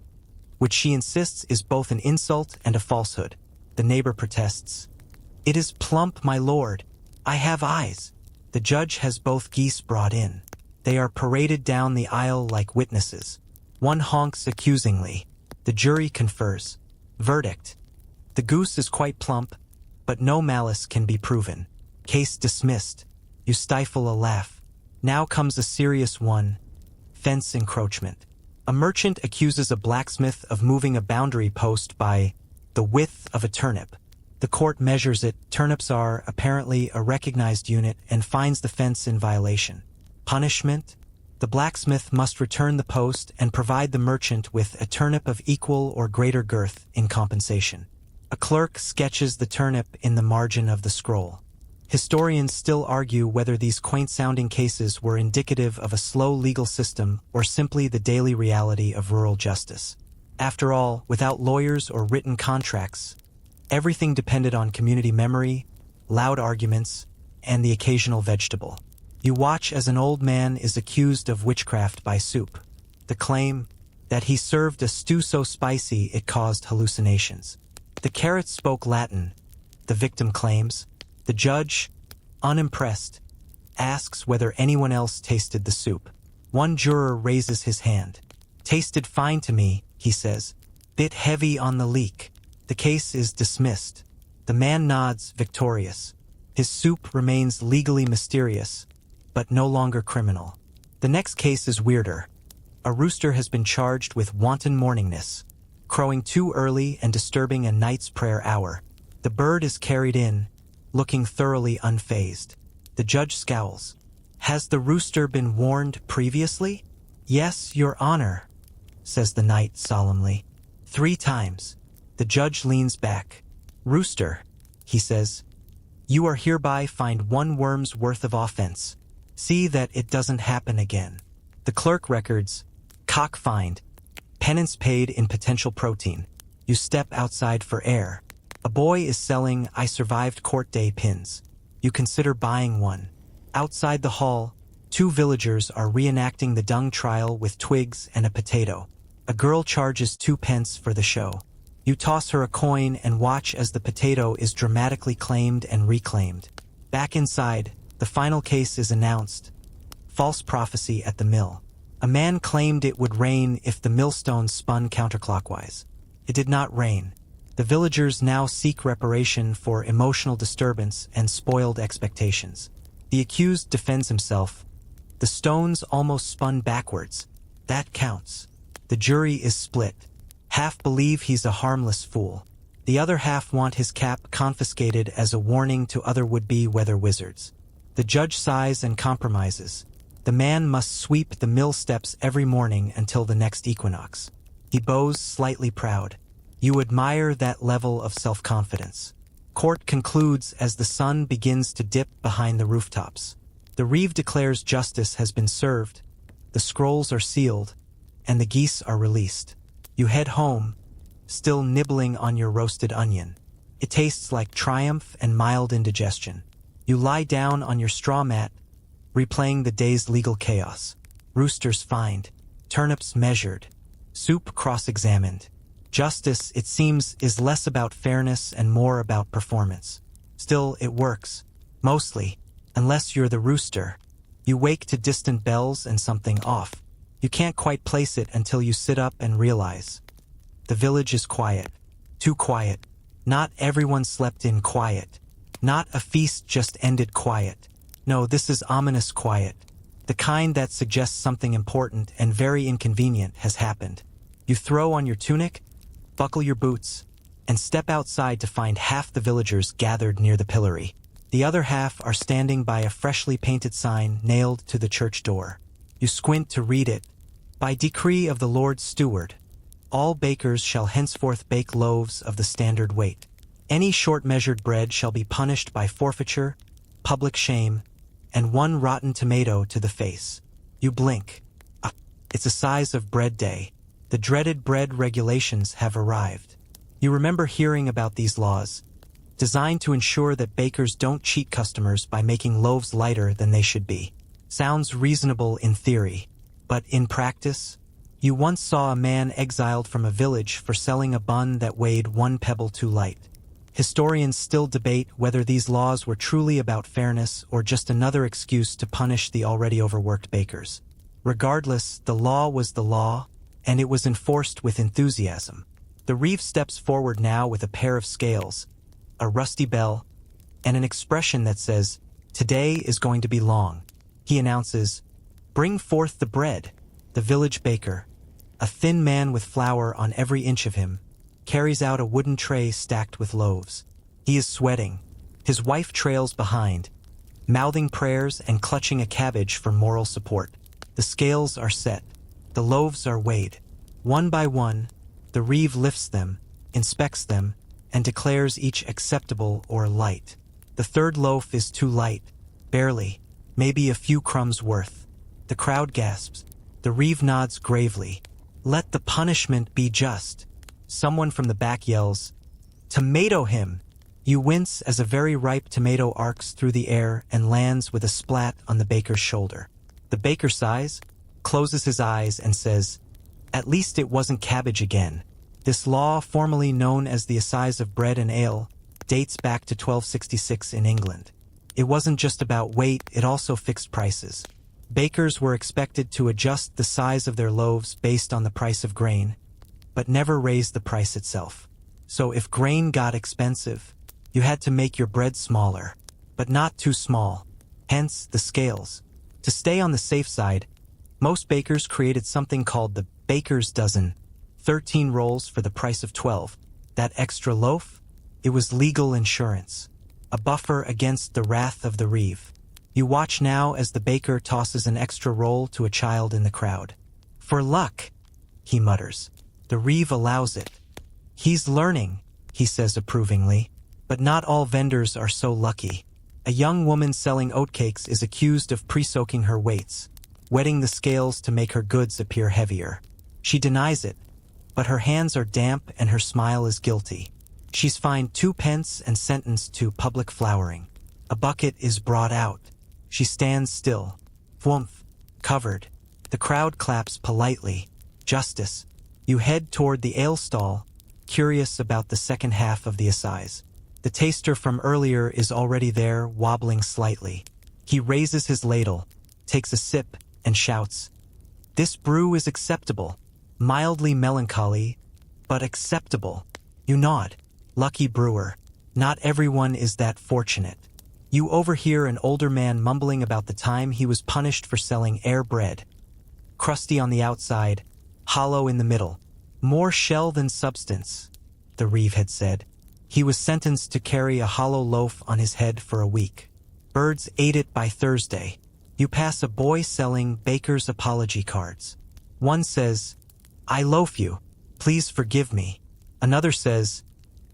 which she insists is both an insult and a falsehood. The neighbor protests, "It is plump, my lord. I have eyes." The judge has both geese brought in. They are paraded down the aisle like witnesses. One honks accusingly. The jury confers. Verdict: the goose is quite plump, but no malice can be proven. Case dismissed. You stifle a laugh. Now comes a serious one. Fence encroachment. A merchant accuses a blacksmith of moving a boundary post by the width of a turnip. The court measures it. Turnips are apparently a recognized unit and finds the fence in violation. Punishment: the blacksmith must return the post and provide the merchant with a turnip of equal or greater girth in compensation. A clerk sketches the turnip in the margin of the scroll. Historians still argue whether these quaint-sounding cases were indicative of a slow legal system or simply the daily reality of rural justice. After all, without lawyers or written contracts, everything depended on community memory, loud arguments, and the occasional vegetable. You watch as an old man is accused of witchcraft by soup. The claim that he served a stew so spicy it caused hallucinations. The carrot spoke Latin, the victim claims. The judge, unimpressed, asks whether anyone else tasted the soup. One juror raises his hand. "Tasted fine to me," he says. "Bit heavy on the leek." The case is dismissed. The man nods, victorious. His soup remains legally mysterious, but no longer criminal. The next case is weirder. A rooster has been charged with wanton morningness, crowing too early and disturbing a night's prayer hour. The bird is carried in, looking thoroughly unfazed. The judge scowls. "Has the rooster been warned previously?" "Yes, Your Honor." says the knight solemnly. 3 times. The judge leans back. Rooster, he says, you are hereby fined 1 worm's worth of offense. See that it doesn't happen again. The clerk records, cock fined, penance paid in potential protein. You step outside for air. A boy is selling I survived court day pins. You consider buying one. Outside the hall, 2 villagers are reenacting the dung trial with twigs and a potato. A girl charges 2 pence for the show. You toss her a coin and watch as the potato is dramatically claimed and reclaimed. Back inside, the final case is announced. False prophecy at the mill. A man claimed it would rain if the millstone spun counterclockwise. It did not rain. The villagers now seek reparation for emotional disturbance and spoiled expectations. The accused defends himself. The stones almost spun backwards. That counts. The jury is split. Half believe he's a harmless fool. The other half want his cap confiscated as a warning to other would-be weather wizards. The judge sighs and compromises. The man must sweep the mill steps every morning until the next equinox. He bows slightly proud. You admire that level of self-confidence. Court concludes as the sun begins to dip behind the rooftops. The reeve declares justice has been served, the scrolls are sealed, and the geese are released. You head home, still nibbling on your roasted onion. It tastes like triumph and mild indigestion. You lie down on your straw mat, replaying the day's legal chaos. Roosters fined, turnips measured, soup cross-examined. Justice, it seems, is less about fairness and more about performance. Still, it works. Mostly. Unless you're the rooster. You wake to distant bells and something off. You can't quite place it until you sit up and realize. The village is quiet. Too quiet. Not everyone slept in quiet. Not a feast just ended quiet. No, this is ominous quiet. The kind that suggests something important and very inconvenient has happened. You throw on your tunic, buckle your boots, and step outside to find half the villagers gathered near the pillory. The other half are standing by a freshly painted sign nailed to the church door. You squint to read it. By decree of the Lord Steward, all bakers shall henceforth bake loaves of the standard weight. Any short-measured bread shall be punished by forfeiture, public shame, and 1 rotten tomato to the face. You blink. It's a size of bread day. The dreaded bread regulations have arrived. You remember hearing about these laws, designed to ensure that bakers don't cheat customers by making loaves lighter than they should be. Sounds reasonable in theory, but in practice, you once saw a man exiled from a village for selling a bun that weighed 1 pebble too light. Historians still debate whether these laws were truly about fairness or just another excuse to punish the already overworked bakers. Regardless, the law was the law, and it was enforced with enthusiasm. The reeve steps forward now with a pair of scales, a rusty bell, and an expression that says, "Today is going to be long." He announces, "Bring forth the bread." The village baker, a thin man with flour on every inch of him, carries out a wooden tray stacked with loaves. He is sweating. His wife trails behind, mouthing prayers and clutching a cabbage for moral support. The scales are set. The loaves are weighed. One by one, the reeve lifts them, inspects them, and declares each acceptable or light. The 3rd loaf is too light, barely, maybe a few crumbs worth. The crowd gasps. The reeve nods gravely. Let the punishment be just. Someone from the back yells, "Tomato him!" You wince as a very ripe tomato arcs through the air and lands with a splat on the baker's shoulder. The baker sighs, closes his eyes, and says, "At least it wasn't cabbage again." This law, formerly known as the Assize of Bread and Ale, dates back to 1266 in England. It wasn't just about weight, it also fixed prices. Bakers were expected to adjust the size of their loaves based on the price of grain, but never raise the price itself. So if grain got expensive, you had to make your bread smaller, but not too small. Hence the scales. To stay on the safe side, most bakers created something called the baker's dozen, 13 rolls for the price of 12. That extra loaf? It was legal insurance, a buffer against the wrath of the reeve. You watch now as the baker tosses an extra roll to a child in the crowd. "For luck," he mutters. The Reeve allows it. He's learning, he says approvingly. But not all vendors are so lucky. A young woman selling oatcakes is accused of pre-soaking her weights, wetting the scales to make her goods appear heavier. She denies it, but her hands are damp and her smile is guilty. She's fined 2 pence and sentenced to public flowering. A bucket is brought out. She stands still, whoomph, covered. The crowd claps politely. Justice. You head toward the ale stall, curious about the second half of the assize. The taster from earlier is already there, wobbling slightly. He raises his ladle, takes a sip, and shouts, "This brew is acceptable. Mildly melancholy, but acceptable." You nod. Lucky brewer. Not everyone is that fortunate. You overhear an older man mumbling about the time he was punished for selling air bread. Crusty on the outside, hollow in the middle. More shell than substance, the Reeve had said. He was sentenced to carry a hollow loaf on his head for a week. Birds ate it by Thursday. You pass a boy selling baker's apology cards. One says, "I loaf you. Please forgive me." Another says,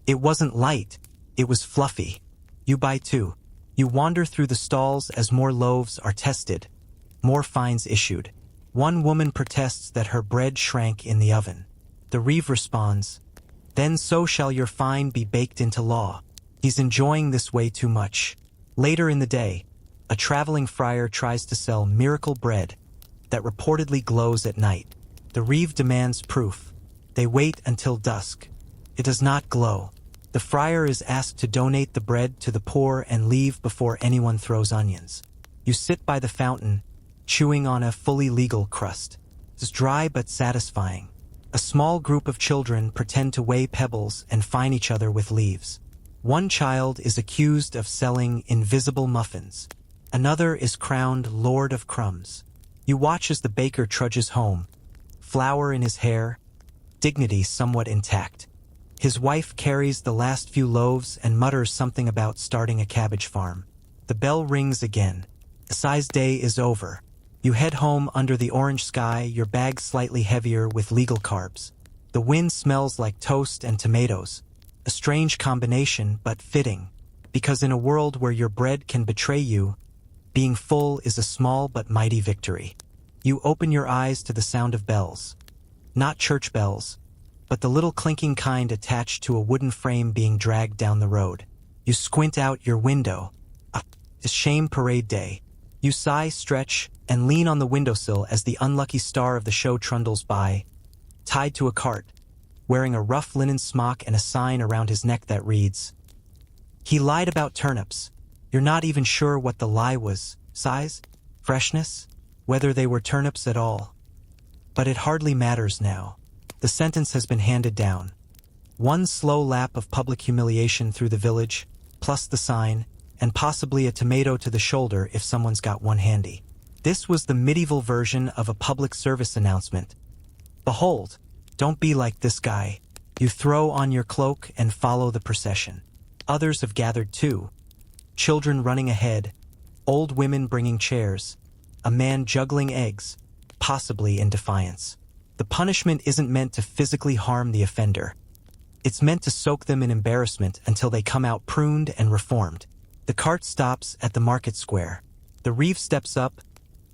"It wasn't light. It was fluffy." You buy 2. You wander through the stalls as more loaves are tested, more fines issued. One woman protests that her bread shrank in the oven. The Reeve responds, "Then so shall your fine be baked into law." He's enjoying this way too much. Later in the day, a traveling friar tries to sell miracle bread that reportedly glows at night. The Reeve demands proof. They wait until dusk. It does not glow. The friar is asked to donate the bread to the poor and leave before anyone throws onions. You sit by the fountain, chewing on a fully legal crust. It's dry but satisfying. A small group of children pretend to weigh pebbles and fine each other with leaves. One child is accused of selling invisible muffins. Another is crowned Lord of Crumbs. You watch as the baker trudges home, flour in his hair, dignity somewhat intact. His wife carries the last few loaves and mutters something about starting a cabbage farm. The bell rings again. Assize day is over. You head home under the orange sky, your bag slightly heavier with legal carbs. The wind smells like toast and tomatoes. A strange combination, but fitting. Because in a world where your bread can betray you, being full is a small but mighty victory. You open your eyes to the sound of bells. Not church bells, but the little clinking kind attached to a wooden frame being dragged down the road. You squint out your window. It's shame parade day. You sigh, stretch, and lean on the windowsill as the unlucky star of the show trundles by, tied to a cart, wearing a rough linen smock and a sign around his neck that reads, "He lied about turnips." You're not even sure what the lie was. Size? Freshness? Whether they were turnips at all. But it hardly matters now. The sentence has been handed down. One slow lap of public humiliation through the village, plus the sign, and possibly a tomato to the shoulder if someone's got one handy. This was the medieval version of a public service announcement. Behold, don't be like this guy. You throw on your cloak and follow the procession. Others have gathered too. Children running ahead, old women bringing chairs, a man juggling eggs, possibly in defiance. The punishment isn't meant to physically harm the offender. It's meant to soak them in embarrassment until they come out pruned and reformed. The cart stops at the market square. The Reeve steps up,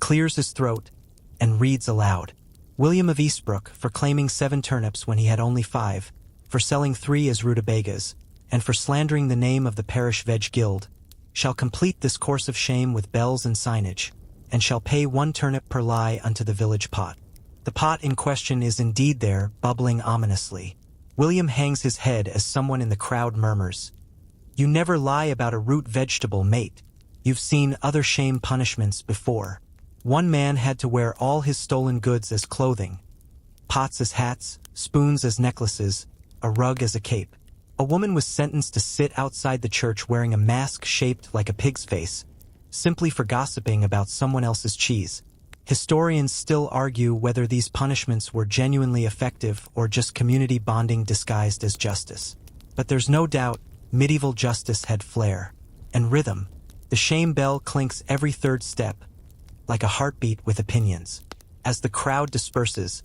clears his throat, and reads aloud. William of Eastbrook, for claiming 7 turnips when he had only 5, for selling 3 as rutabagas, and for slandering the name of the parish veg guild, shall complete this course of shame with bells and signage, and shall pay 1 turnip per lie unto the village pot. The pot in question is indeed there, bubbling ominously. William hangs his head as someone in the crowd murmurs, "You never lie about a root vegetable, mate. You've seen other shame punishments before." One man had to wear all his stolen goods as clothing, pots as hats, spoons as necklaces, a rug as a cape. A woman was sentenced to sit outside the church wearing a mask shaped like a pig's face, simply for gossiping about someone else's cheese. Historians still argue whether these punishments were genuinely effective or just community bonding disguised as justice. But there's no doubt medieval justice had flair and rhythm. The shame bell clinks every 3rd step, like a heartbeat with opinions. As the crowd disperses,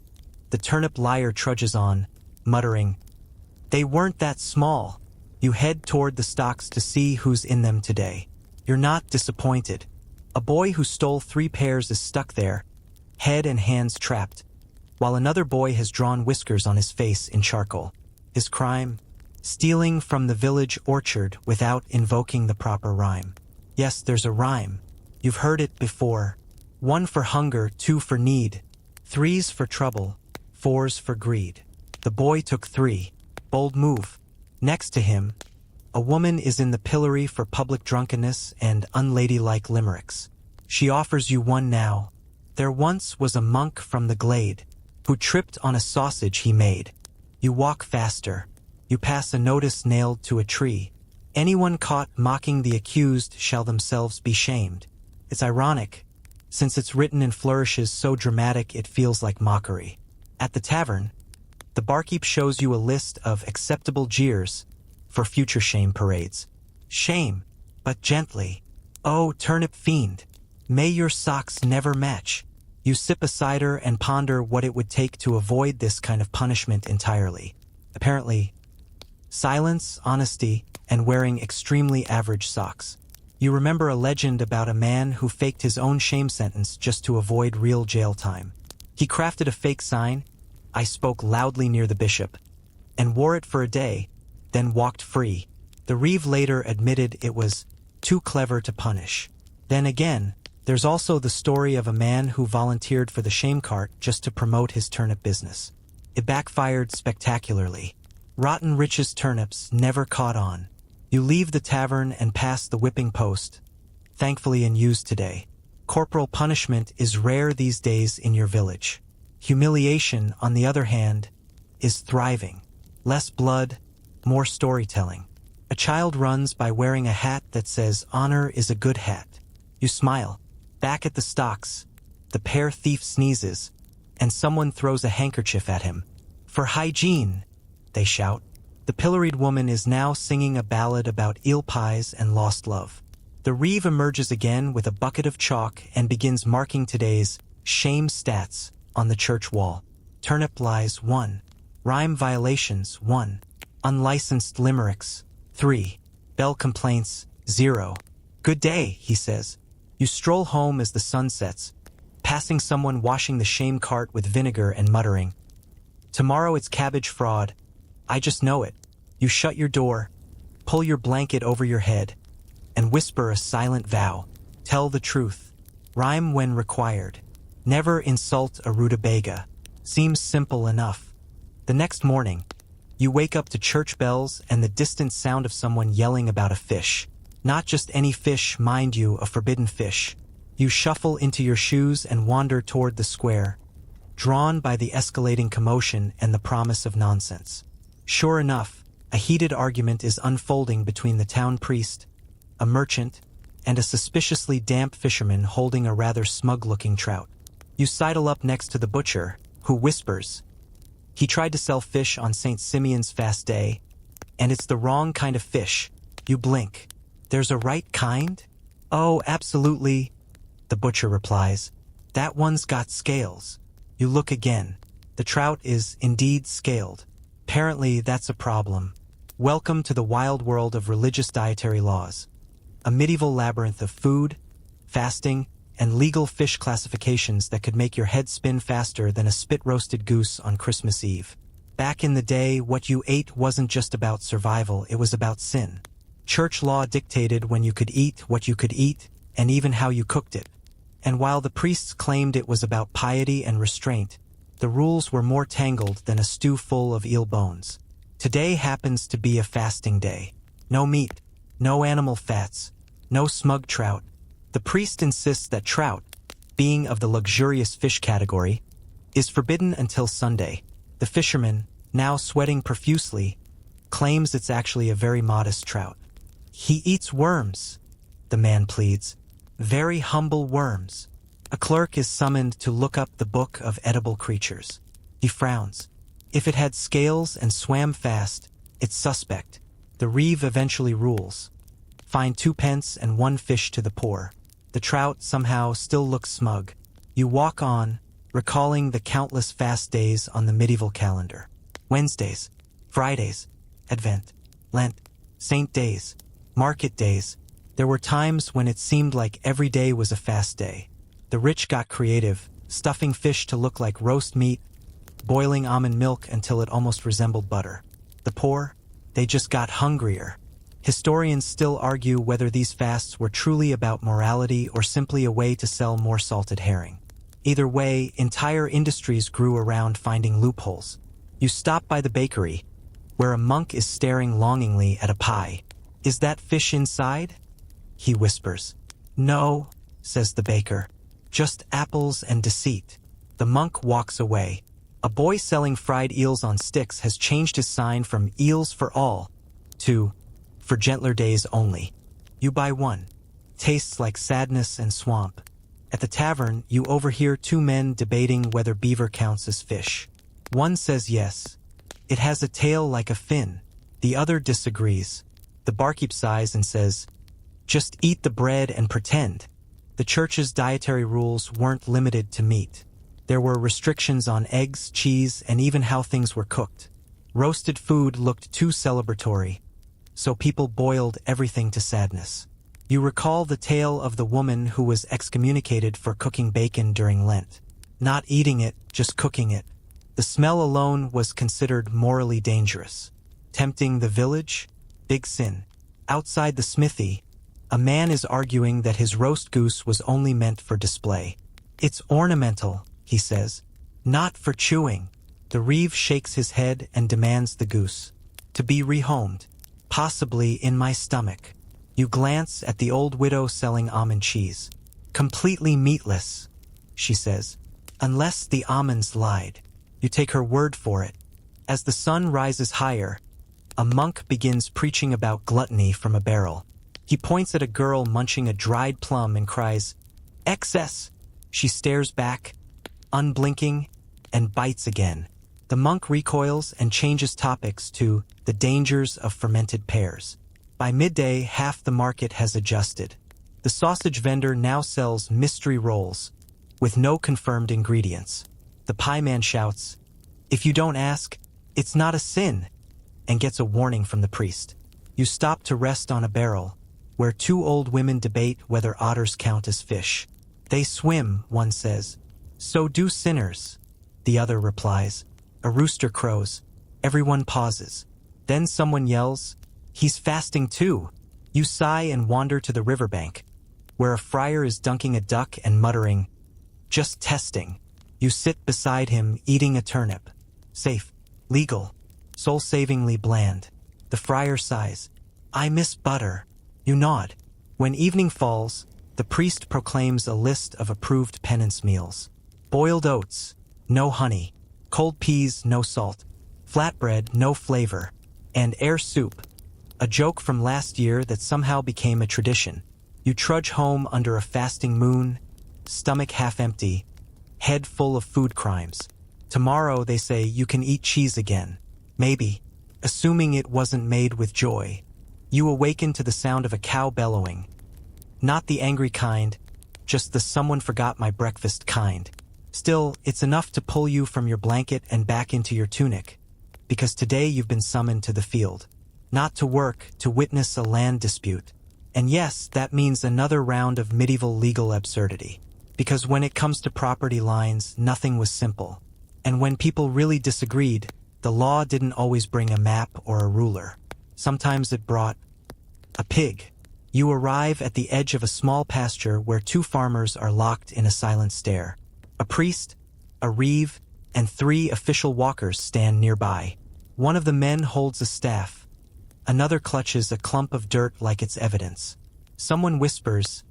The turnip liar trudges on, muttering, "They weren't that small." You head toward the stocks to see who's in them today. You're not disappointed. A boy who stole 3 pairs is stuck there, head and hands trapped, while another boy has drawn whiskers on his face in charcoal. His crime? Stealing from the village orchard without invoking the proper rhyme. Yes, there's a rhyme. You've heard it before. 1 for hunger, 2 for need, 3's for trouble, 4's for greed. The boy took 3. Bold move. Next to him, a woman is in the pillory for public drunkenness and unladylike limericks. She offers you one now. There once was a monk from the glade who tripped on a sausage he made. You walk faster. You pass a notice nailed to a tree. Anyone caught mocking the accused shall themselves be shamed. It's ironic, since it's written in flourishes so dramatic it feels like mockery. At the tavern, the barkeep shows you a list of acceptable jeers for future shame parades. Shame, but gently. Oh, turnip fiend, may your socks never match. You sip a cider and ponder what it would take to avoid this kind of punishment entirely. Apparently, silence, honesty, and wearing extremely average socks. You remember a legend about a man who faked his own shame sentence just to avoid real jail time. He crafted a fake sign, "I spoke loudly near the bishop," and wore it for a day, then walked free. The reeve later admitted it was too clever to punish. Then again, there's also the story of a man who volunteered for the shame cart just to promote his turnip business. It backfired spectacularly. Rotten Rich's turnips never caught on. You leave the tavern and pass the whipping post, thankfully in use today. Corporal punishment is rare these days in your village. Humiliation, on the other hand, is thriving. Less blood, more storytelling. A child runs by wearing a hat that says, "Honor is a good hat." You smile. Back at the stocks, the pear thief sneezes, and someone throws a handkerchief at him. "For hygiene," they shout. The pilloried woman is now singing a ballad about eel pies and lost love. The reeve emerges again with a bucket of chalk and begins marking today's shame stats on the church wall. Turnip lies 1. Rhyme violations 1. Unlicensed limericks 3. Bell complaints 0. "Good day," he says. You stroll home as the sun sets, passing someone washing the shame cart with vinegar and muttering, "Tomorrow it's cabbage fraud. I just know it." You shut your door, pull your blanket over your head, and whisper a silent vow. Tell the truth. Rhyme when required. Never insult a rutabaga. Seems simple enough. The next morning, you wake up to church bells and the distant sound of someone yelling about a fish. Not just any fish, mind you, a forbidden fish. You shuffle into your shoes and wander toward the square, drawn by the escalating commotion and the promise of nonsense. Sure enough, a heated argument is unfolding between the town priest, a merchant, and a suspiciously damp fisherman holding a rather smug-looking trout. You sidle up next to the butcher, who whispers, "He tried to sell fish on St. Simeon's fast day, and it's the wrong kind of fish." You blink. "There's a right kind?" "Oh, absolutely," the butcher replies. "That one's got scales." You look again. The trout is indeed scaled. Apparently, that's a problem. Welcome to the wild world of religious dietary laws. A medieval labyrinth of food, fasting, and legal fish classifications that could make your head spin faster than a spit-roasted goose on Christmas Eve. Back in the day, what you ate wasn't just about survival, it was about sin. Church law dictated when you could eat, what you could eat, and even how you cooked it. And while the priests claimed it was about piety and restraint, the rules were more tangled than a stew full of eel bones. Today happens to be a fasting day. No meat, no animal fats, no smug trout. The priest insists that trout, being of the luxurious fish category, is forbidden until Sunday. The fisherman, now sweating profusely, claims it's actually a very modest trout. "He eats worms," the man pleads. "Very humble worms." A clerk is summoned to look up the book of edible creatures. He frowns. If it had scales and swam fast, it's suspect. The reeve eventually rules. Fine 2 pence and 1 fish to the poor. The trout somehow still looks smug. You walk on, recalling the countless fast days on the medieval calendar. Wednesdays, Fridays, Advent, Lent, saint days, market days. There were times when it seemed like every day was a fast day. The rich got creative, stuffing fish to look like roast meat, boiling almond milk until it almost resembled butter. The poor, they just got hungrier. Historians still argue whether these fasts were truly about morality or simply a way to sell more salted herring. Either way, entire industries grew around finding loopholes. You stop by the bakery, where a monk is staring longingly at a pie. "Is that fish inside?" he whispers. "No," says the baker. "Just apples and deceit." The monk walks away. A boy selling fried eels on sticks has changed his sign from "Eels for all" to "For gentler days only." You buy one. Tastes like sadness and swamp. At the tavern, you overhear two men debating whether beaver counts as fish. One says yes. It has a tail like a fin. The other disagrees. The barkeep sighs and says, "Just eat the bread and pretend." The church's dietary rules weren't limited to meat. There were restrictions on eggs, cheese, and even how things were cooked. Roasted food looked too celebratory, so people boiled everything to sadness. You recall the tale of the woman who was excommunicated for cooking bacon during Lent. Not eating it, just cooking it. The smell alone was considered morally dangerous. Tempting the village? Big sin. Outside the smithy, a man is arguing that his roast goose was only meant for display. "It's ornamental," he says, "not for chewing." The reeve shakes his head and demands the goose. "To be rehomed, possibly in my stomach." You glance at the old widow selling almond cheese. "Completely meatless," she says, "unless the almonds lied." You take her word for it. As the sun rises higher, a monk begins preaching about gluttony from a barrel. He points at a girl munching a dried plum and cries, "Excess!" She stares back, unblinking, and bites again. The monk recoils and changes topics to the dangers of fermented pears. By midday, half the market has adjusted. The sausage vendor now sells mystery rolls with no confirmed ingredients. The pie man shouts, "If you don't ask, it's not a sin," and gets a warning from the priest. You stop to rest on a barrel, where two old women debate whether otters count as fish. "They swim," one says. "So do sinners," the other replies. A rooster crows. Everyone pauses. Then someone yells, "He's fasting too." You sigh and wander to the riverbank, where a friar is dunking a duck and muttering, "Just testing." You sit beside him, eating a turnip. Safe, legal, soul-savingly bland. The friar sighs, "I miss butter." You nod. When evening falls, the priest proclaims a list of approved penance meals. Boiled oats, no honey. Cold peas, no salt. Flatbread, no flavor. And air soup, a joke from last year that somehow became a tradition. You trudge home under a fasting moon, stomach half empty, head full of food crimes. Tomorrow, they say, you can eat cheese again. Maybe, assuming it wasn't made with joy. You awaken to the sound of a cow bellowing. Not the angry kind, just the "someone forgot my breakfast" kind. Still, it's enough to pull you from your blanket and back into your tunic, because today you've been summoned to the field. Not to work, to witness a land dispute. And yes, that means another round of medieval legal absurdity. Because when it comes to property lines, nothing was simple. And when people really disagreed, the law didn't always bring a map or a ruler. Sometimes it brought a pig. You arrive at the edge of a small pasture where two farmers are locked in a silent stare. A priest, a reeve, and three official walkers stand nearby. One of the men holds a staff. Another clutches a clump of dirt like it's evidence. Someone whispers,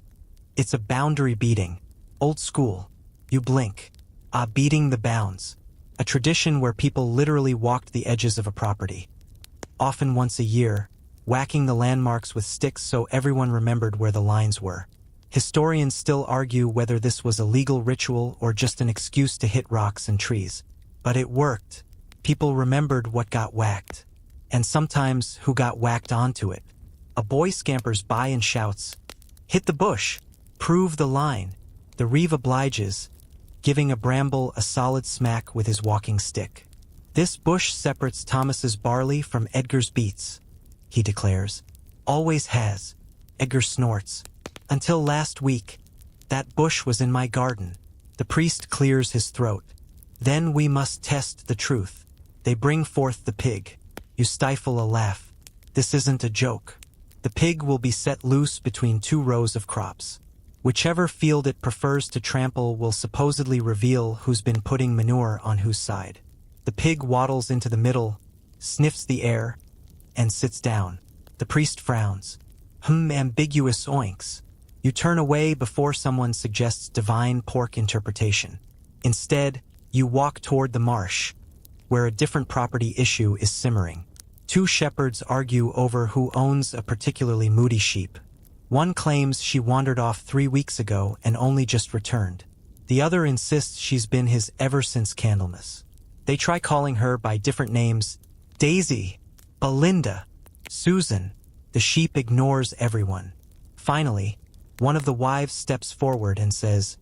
"It's a boundary beating. Old school." You blink. Beating the bounds. A tradition where people literally walked the edges of a property. Often once a year, whacking the landmarks with sticks so everyone remembered where the lines were. Historians still argue whether this was a legal ritual or just an excuse to hit rocks and trees. But it worked. People remembered what got whacked. And sometimes who got whacked onto it. A boy scampers by and shouts, "Hit the bush! Prove the line!" The reeve obliges, giving a bramble a solid smack with his walking stick. "This bush separates Thomas's barley from Edgar's beets," he declares. "Always has." Edgar snorts. "Until last week, that bush was in my garden." The priest clears his throat. "Then we must test the truth. They bring forth the pig." You stifle a laugh. "This isn't a joke. The pig will be set loose between 2 rows of crops. Whichever field it prefers to trample will supposedly reveal who's been putting manure on whose side." The pig waddles into the middle, sniffs the air, and sits down. The priest frowns. Ambiguous oinks. You turn away before someone suggests divine pork interpretation. Instead, you walk toward the marsh, where a different property issue is simmering. 2 shepherds argue over who owns a particularly moody sheep. One claims she wandered off 3 weeks ago and only just returned. The other insists she's been his ever since Candlemas. They try calling her by different names: Daisy, Belinda, Susan. The sheep ignores everyone. Finally, one of the wives steps forward and says,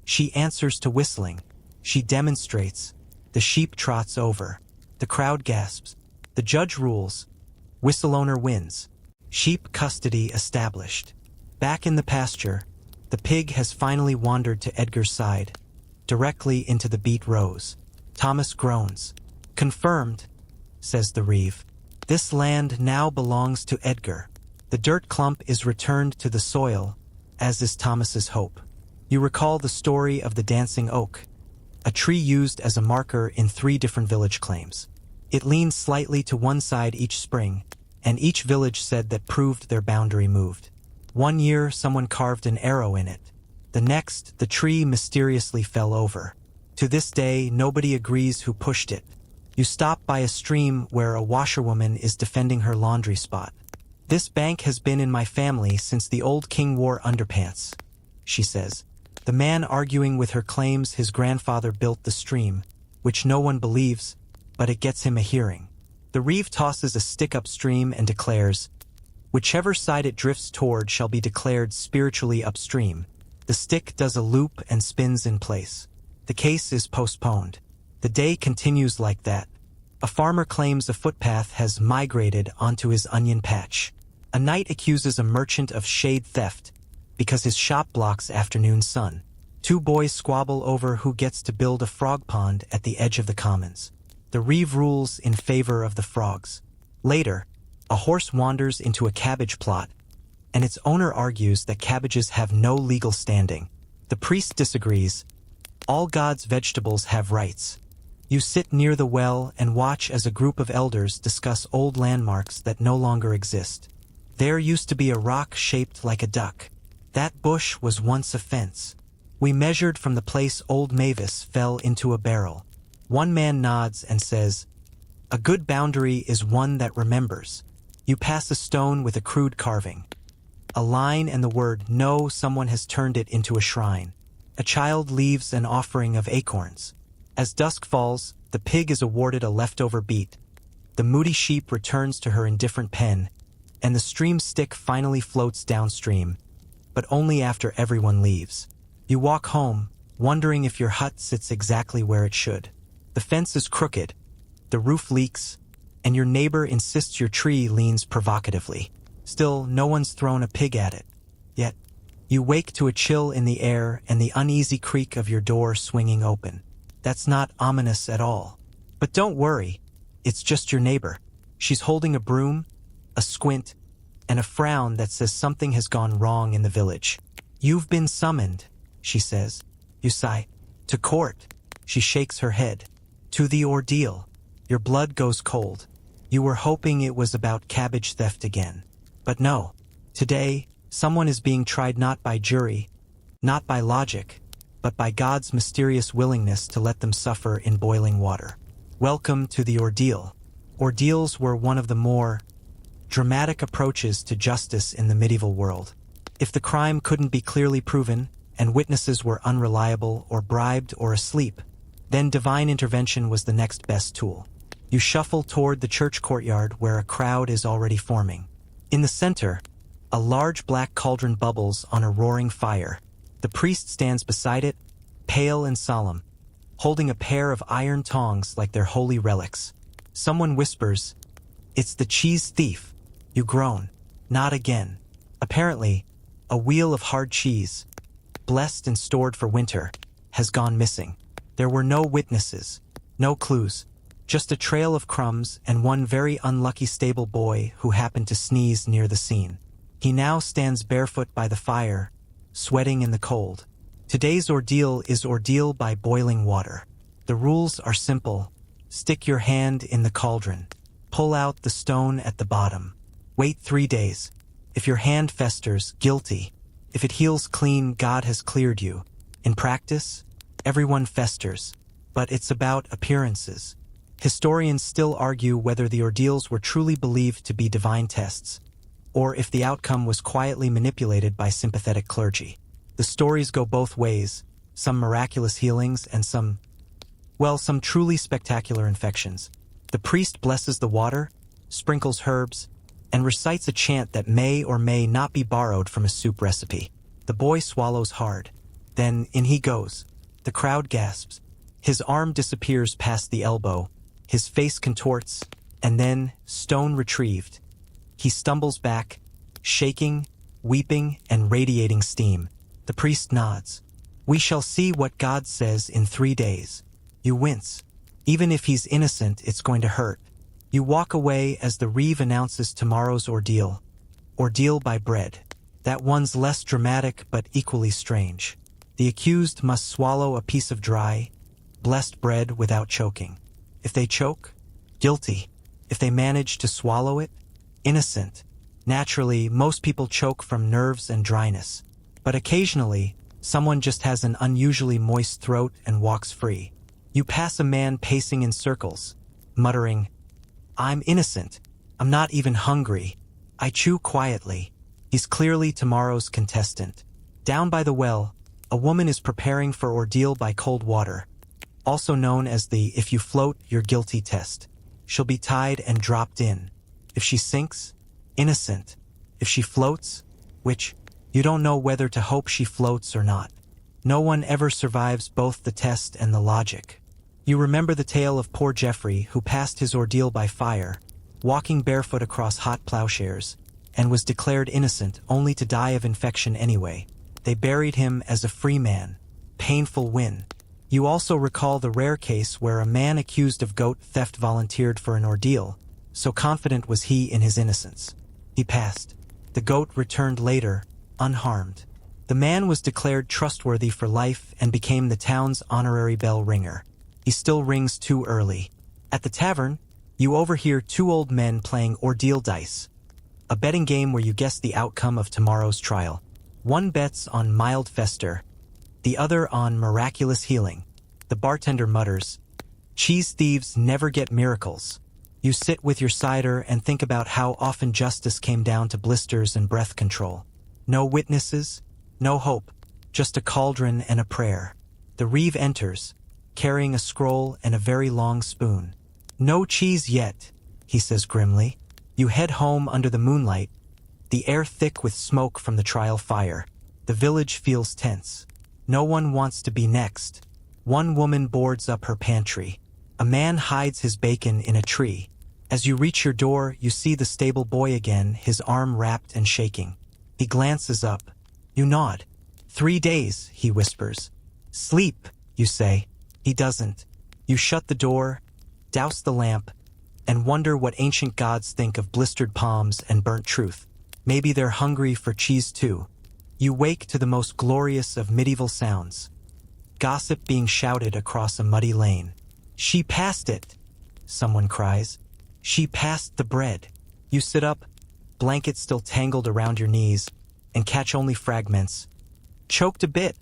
"She answers to whistling." She demonstrates. The sheep trots over. The crowd gasps. The judge rules. Whistle owner wins. Sheep custody established. Back in the pasture, the pig has finally wandered to Edgar's side, directly into the beet rows. Thomas groans. "Confirmed," says the reeve. "This land now belongs to Edgar." The dirt clump is returned to the soil, as is Thomas's hope. You recall the story of the dancing oak, a tree used as a marker in 3 different village claims. It leaned slightly to one side each spring, and each village said that proved their boundary moved. One year, someone carved an arrow in it. The next, the tree mysteriously fell over. To this day, nobody agrees who pushed it. You stop by a stream where a washerwoman is defending her laundry spot. "This bank has been in my family since the old king wore underpants," she says. The man arguing with her claims his grandfather built the stream, which no one believes, but it gets him a hearing. The reeve tosses a stick upstream and declares, "Whichever side it drifts toward shall be declared spiritually upstream." The stick does a loop and spins in place. The case is postponed. The day continues like that. A farmer claims a footpath has migrated onto his onion patch. A knight accuses a merchant of shade theft because his shop blocks afternoon sun. 2 boys squabble over who gets to build a frog pond at the edge of the commons. The reeve rules in favor of the frogs. Later, a horse wanders into a cabbage plot, and its owner argues that cabbages have no legal standing. The priest disagrees. All God's vegetables have rights. You sit near the well and watch as a group of elders discuss old landmarks that no longer exist. "There used to be a rock shaped like a duck. That bush was once a fence. We measured from the place old Mavis fell into a barrel." One man nods and says, "A good boundary is one that remembers." You pass a stone with a crude carving. A line and the word "No," someone has turned it into a shrine. A child leaves an offering of acorns. As dusk falls, the pig is awarded a leftover beet. The moody sheep returns to her indifferent pen, and the stream stick finally floats downstream, but only after everyone leaves. You walk home, wondering if your hut sits exactly where it should. The fence is crooked, the roof leaks, and your neighbor insists your tree leans provocatively. Still, no one's thrown a pig at it. Yet, you wake to a chill in the air and the uneasy creak of your door swinging open. That's not ominous at all. But don't worry, it's just your neighbor. She's holding a broom, a squint, and a frown that says something has gone wrong in the village. "You've been summoned," she says. You sigh. "To court." She shakes her head. "To the ordeal." Your blood goes cold. You were hoping it was about cabbage theft again. But no. Today, someone is being tried not by jury, not by logic, but by God's mysterious willingness to let them suffer in boiling water. Welcome to the ordeal. Ordeals were one of the more dramatic approaches to justice in the medieval world. If the crime couldn't be clearly proven, and witnesses were unreliable or bribed or asleep, then divine intervention was the next best tool. You shuffle toward the church courtyard where a crowd is already forming. In the center, a large black cauldron bubbles on a roaring fire. The priest stands beside it, pale and solemn, holding a pair of iron tongs like they're holy relics. Someone whispers, "It's the cheese thief." You groan. Not again. Apparently, a wheel of hard cheese, blessed and stored for winter, has gone missing. There were no witnesses, no clues, just a trail of crumbs and one very unlucky stable boy who happened to sneeze near the scene. He now stands barefoot by the fire, sweating in the cold. Today's ordeal is ordeal by boiling water. The rules are simple. Stick your hand in the cauldron. Pull out the stone at the bottom. Wait 3 days. If your hand festers, guilty. If it heals clean, God has cleared you. In practice, everyone festers. But it's about appearances. Historians still argue whether the ordeals were truly believed to be divine tests, or if the outcome was quietly manipulated by sympathetic clergy. The stories go both ways, some miraculous healings and some truly spectacular infections. The priest blesses the water, sprinkles herbs, and recites a chant that may or may not be borrowed from a soup recipe. The boy swallows hard. Then in he goes. The crowd gasps. His arm disappears past the elbow. His face contorts, and then, stone retrieved, he stumbles back, shaking, weeping, and radiating steam. The priest nods. We shall see what God says in 3 days. You wince. Even if he's innocent, it's going to hurt. You walk away as the reeve announces tomorrow's ordeal. Ordeal by bread. That one's less dramatic but equally strange. The accused must swallow a piece of dry, blessed bread without choking. If they choke, guilty. If they manage to swallow it, innocent. Naturally, most people choke from nerves and dryness. But occasionally, someone just has an unusually moist throat and walks free. You pass a man pacing in circles, muttering, "I'm innocent. I'm not even hungry. I chew quietly." He's clearly tomorrow's contestant. Down by the well, a woman is preparing for ordeal by cold water, also known as the "if you float, you're guilty" test. She'll be tied and dropped in. If she sinks, innocent. If she floats, which you don't know whether to hope she floats or not. No one ever survives both the test and the logic. You remember the tale of poor Geoffrey, who passed his ordeal by fire, walking barefoot across hot plowshares, and was declared innocent only to die of infection anyway. They buried him as a free man. Painful win. You also recall the rare case where a man accused of goat theft volunteered for an ordeal, so confident was he in his innocence. He passed. The goat returned later, unharmed. The man was declared trustworthy for life and became the town's honorary bell ringer. He still rings too early. At the tavern, you overhear 2 old men playing ordeal dice, a betting game where you guess the outcome of tomorrow's trial. One bets on mild fester, the other on miraculous healing. The bartender mutters, "Cheese thieves never get miracles." You sit with your cider and think about how often justice came down to blisters and breath control. No witnesses, no hope, just a cauldron and a prayer. The reeve enters, carrying a scroll and a very long spoon. "No cheese yet," he says grimly. You head home under the moonlight, the air thick with smoke from the trial fire. The village feels tense. No one wants to be next. One woman boards up her pantry. A man hides his bacon in a tree. As you reach your door, you see the stable boy again, his arm wrapped and shaking. He glances up. You nod. 3 days, he whispers. "Sleep," you say. He doesn't. You shut the door, douse the lamp, and wonder what ancient gods think of blistered palms and burnt truth. Maybe they're hungry for cheese too. You wake to the most glorious of medieval sounds. Gossip being shouted across a muddy lane. "She passed it," someone cries. "She passed the bread." You sit up, blanket still tangled around your knees, and catch only fragments. Choked a bit,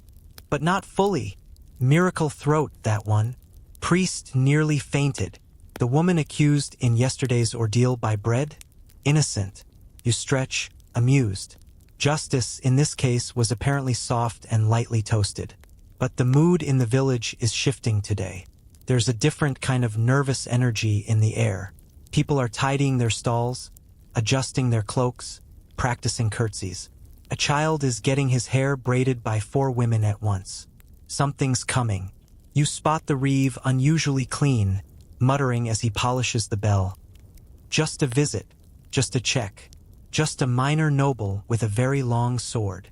but not fully. Miracle throat, that one. Priest nearly fainted. The woman accused in yesterday's ordeal by bread? Innocent. You stretch, amused. Justice, in this case, was apparently soft and lightly toasted. But the mood in the village is shifting today. There's a different kind of nervous energy in the air. People are tidying their stalls, adjusting their cloaks, practicing curtsies. A child is getting his hair braided by 4 women at once. Something's coming. You spot the reeve unusually clean, muttering as he polishes the bell. Just a visit, just a check, just a minor noble with a very long sword.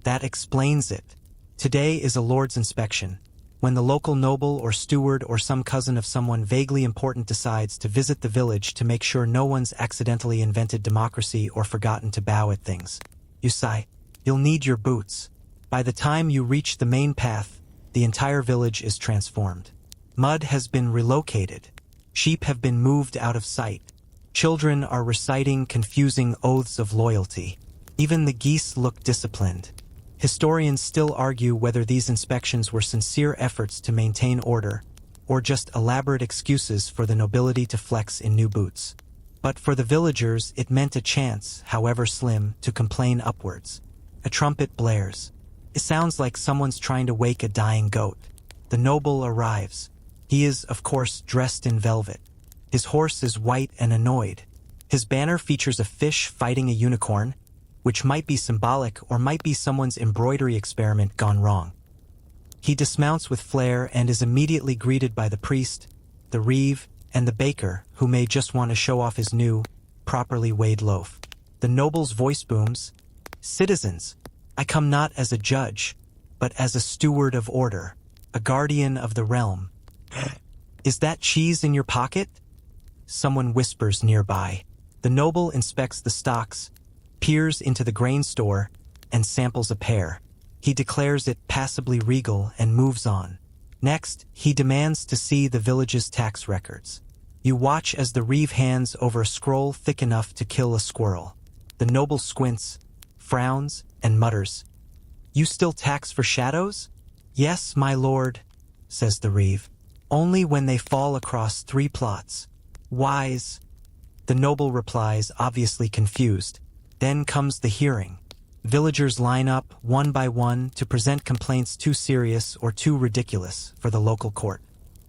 That explains it. Today is a lord's inspection. When the local noble or steward or some cousin of someone vaguely important decides to visit the village to make sure no one's accidentally invented democracy or forgotten to bow at things. You sigh. You'll need your boots. By the time you reach the main path, the entire village is transformed. Mud has been relocated. Sheep have been moved out of sight. Children are reciting confusing oaths of loyalty. Even the geese look disciplined. Historians still argue whether these inspections were sincere efforts to maintain order, or just elaborate excuses for the nobility to flex in new boots. But for the villagers, it meant a chance, however slim, to complain upwards. A trumpet blares. It sounds like someone's trying to wake a dying goat. The noble arrives. He is, of course, dressed in velvet. His horse is white and annoyed. His banner features a fish fighting a unicorn, which might be symbolic or might be someone's embroidery experiment gone wrong. He dismounts with flair and is immediately greeted by the priest, the reeve, and the baker, who may just want to show off his new, properly weighed loaf. The noble's voice booms, "Citizens, I come not as a judge, but as a steward of order, a guardian of the realm." "Is that cheese in your pocket?" Someone whispers nearby. The noble inspects the stocks, peers into the grain store, and samples a pear. He declares it passably regal and moves on. Next, he demands to see the village's tax records. You watch as the reeve hands over a scroll thick enough to kill a squirrel. The noble squints, frowns, and mutters. "You still tax for shadows?" "Yes, my lord," says the reeve. "Only when they fall across 3 plots. Wise." The noble replies, obviously confused. Then comes the hearing. Villagers line up, one by one, to present complaints too serious or too ridiculous for the local court.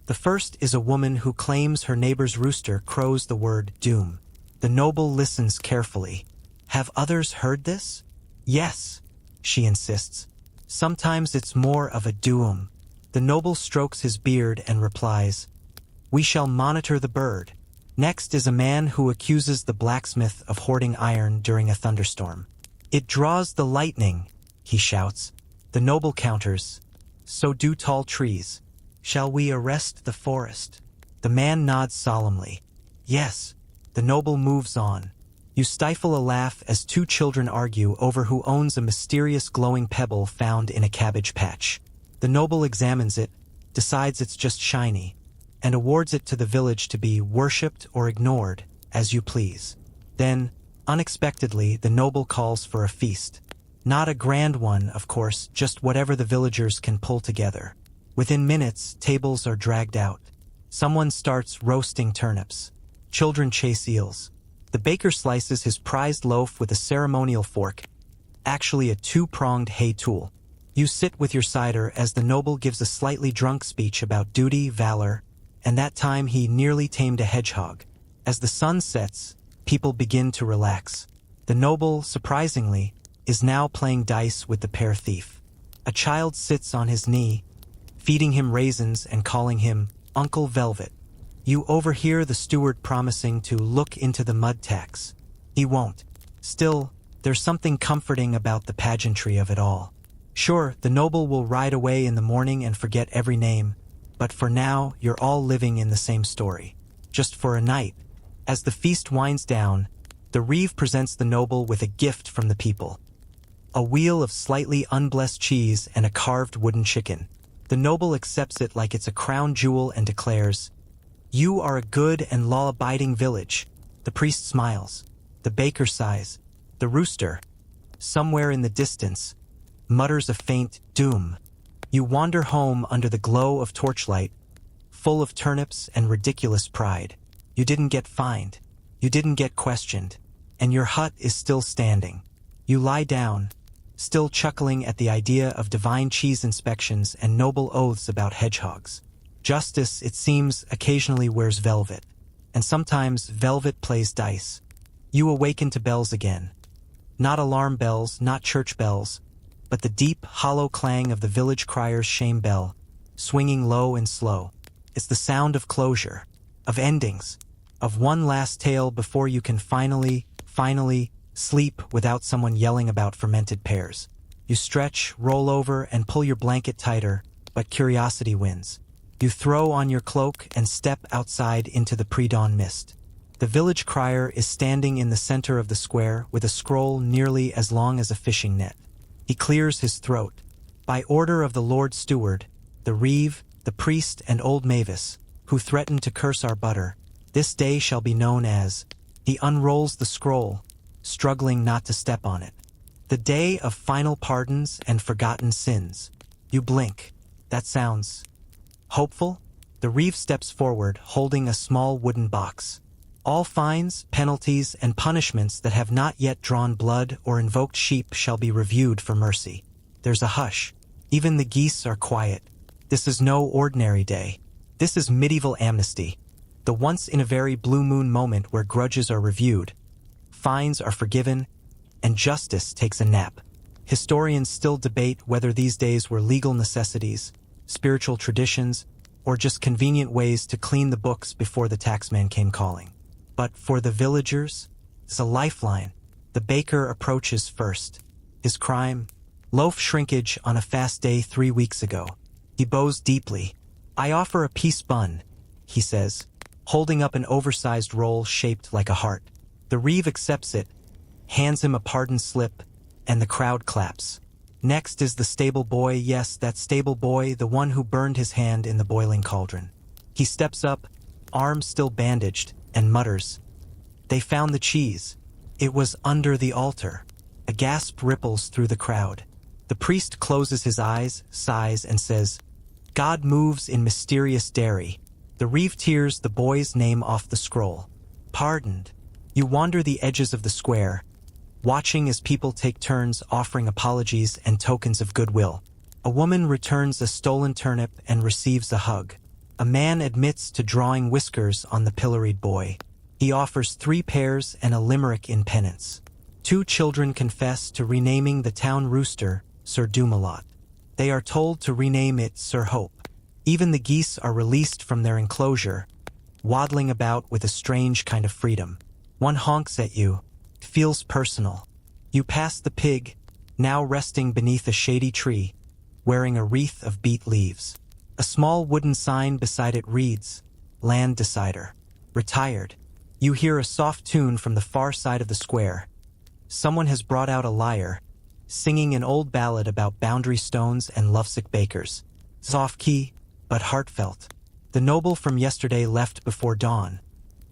The first is a woman who claims her neighbor's rooster crows the word doom. The noble listens carefully. "Have others heard this?" "Yes," she insists. "Sometimes it's more of a doom." The noble strokes his beard and replies, "We shall monitor the bird." Next is a man who accuses the blacksmith of hoarding iron during a thunderstorm. "It draws the lightning," he shouts. The noble counters, "So do tall trees. Shall we arrest the forest?" The man nods solemnly. "Yes." The noble moves on. You stifle a laugh as 2 children argue over who owns a mysterious glowing pebble found in a cabbage patch. The noble examines it, decides it's just shiny, and awards it to the village to be worshipped or ignored, as you please. Then, unexpectedly, the noble calls for a feast. Not a grand one, of course, just whatever the villagers can pull together. Within minutes, tables are dragged out. Someone starts roasting turnips. Children chase eels. The baker slices his prized loaf with a ceremonial fork, actually a 2-pronged hay tool. You sit with your cider as the noble gives a slightly drunk speech about duty, valor, and that time he nearly tamed a hedgehog. As the sun sets, people begin to relax. The noble, surprisingly, is now playing dice with the pear thief. A child sits on his knee, feeding him raisins and calling him Uncle Velvet. You overhear the steward promising to look into the mud tax. He won't. Still, there's something comforting about the pageantry of it all. Sure, the noble will ride away in the morning and forget every name, but for now, you're all living in the same story. Just for a night. As the feast winds down, the reeve presents the noble with a gift from the people. A wheel of slightly unblessed cheese and a carved wooden chicken. The noble accepts it like it's a crown jewel and declares, "You are a good and law-abiding village." The priest smiles. The baker sighs. The rooster, somewhere in the distance, mutters a faint doom. You wander home under the glow of torchlight, full of turnips and ridiculous pride. You didn't get fined. You didn't get questioned. And your hut is still standing. You lie down, still chuckling at the idea of divine cheese inspections and noble oaths about hedgehogs. Justice, it seems, occasionally wears velvet, and sometimes velvet plays dice. You awaken to bells again. Not alarm bells, not church bells, but the deep, hollow clang of the village crier's shame bell, swinging low and slow. It's the sound of closure, of endings, of one last tale before you can finally sleep without someone yelling about fermented pears. You stretch, roll over, and pull your blanket tighter, but curiosity wins. You throw on your cloak and step outside into the pre-dawn mist. The village crier is standing in the center of the square with a scroll nearly as long as a fishing net. He clears his throat. By order of the Lord Steward, the reeve, the priest, and old Mavis, who threatened to curse our butter, this day shall be known as. He unrolls the scroll, struggling not to step on it. The day of final pardons and forgotten sins. You blink. That sounds hopeful? The reeve steps forward, holding a small wooden box. All fines, penalties, and punishments that have not yet drawn blood or invoked sheep shall be reviewed for mercy. There's a hush. Even the geese are quiet. This is no ordinary day. This is medieval amnesty. The once-in-a-very blue moon moment where grudges are reviewed, fines are forgiven, and justice takes a nap. Historians still debate whether these days were legal necessities, spiritual traditions, or just convenient ways to clean the books before the taxman came calling. But for the villagers, it's a lifeline. The baker approaches first. His crime? Loaf shrinkage on a fast day 3 weeks ago. He bows deeply. I offer a peace bun, he says, holding up an oversized roll shaped like a heart. The reeve accepts it, hands him a pardon slip, and the crowd claps. Next is the stable boy, yes, that stable boy, the one who burned his hand in the boiling cauldron. He steps up, arms still bandaged, and mutters, "They found the cheese. It was under the altar." A gasp ripples through the crowd. The priest closes his eyes, sighs, and says, "God moves in mysterious dairy." The reeve tears the boy's name off the scroll. Pardoned. You wander the edges of the square, watching as people take turns offering apologies and tokens of goodwill. A woman returns a stolen turnip and receives a hug. A man admits to drawing whiskers on the pilloried boy. He offers 3 pears and a limerick in penance. 2 children confess to renaming the town rooster Sir Dumalot. They are told to rename it Sir Hope. Even the geese are released from their enclosure, waddling about with a strange kind of freedom. One honks at you, feels personal. You pass the pig, now resting beneath a shady tree, wearing a wreath of beet leaves. A small wooden sign beside it reads, "Land Decider." Retired. You hear a soft tune from the far side of the square. Someone has brought out a lyre, singing an old ballad about boundary stones and lovesick bakers. Soft key, but heartfelt. The noble from yesterday left before dawn,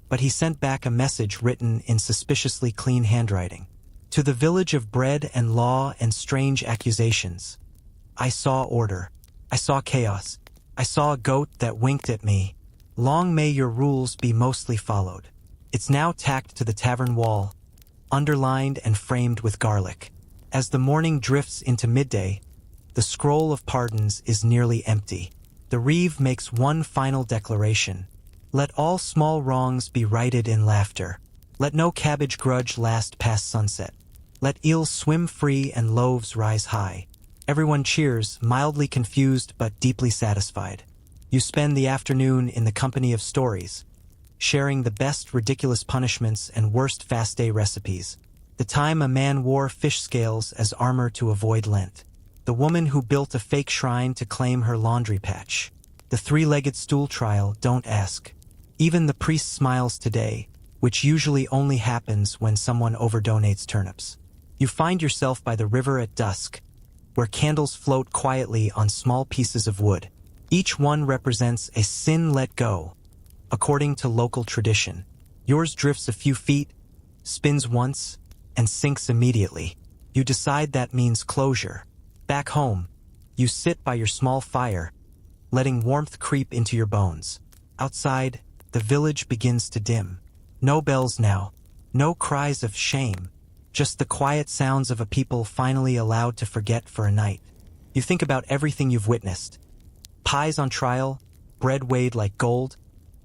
but he sent back a message written in suspiciously clean handwriting. To the village of bread and law and strange accusations. I saw order. I saw chaos. I saw a goat that winked at me. Long may your rules be mostly followed. It's now tacked to the tavern wall, underlined and framed with garlic. As the morning drifts into midday, the scroll of pardons is nearly empty. The reeve makes one final declaration. Let all small wrongs be righted in laughter. Let no cabbage grudge last past sunset. Let eels swim free and loaves rise high. Everyone cheers, mildly confused but deeply satisfied. You spend the afternoon in the company of stories, sharing the best ridiculous punishments and worst fast day recipes. The time a man wore fish scales as armor to avoid Lent. The woman who built a fake shrine to claim her laundry patch. The 3-legged stool trial, don't ask. Even the priest smiles today, which usually only happens when someone overdonates turnips. You find yourself by the river at dusk, where candles float quietly on small pieces of wood. Each one represents a sin let go, according to local tradition. Yours drifts a few feet, spins once, and sinks immediately. You decide that means closure. Back home, you sit by your small fire, letting warmth creep into your bones. Outside, the village begins to dim. No bells now, no cries of shame, just the quiet sounds of a people finally allowed to forget for a night. You think about everything you've witnessed. Pies on trial, bread weighed like gold,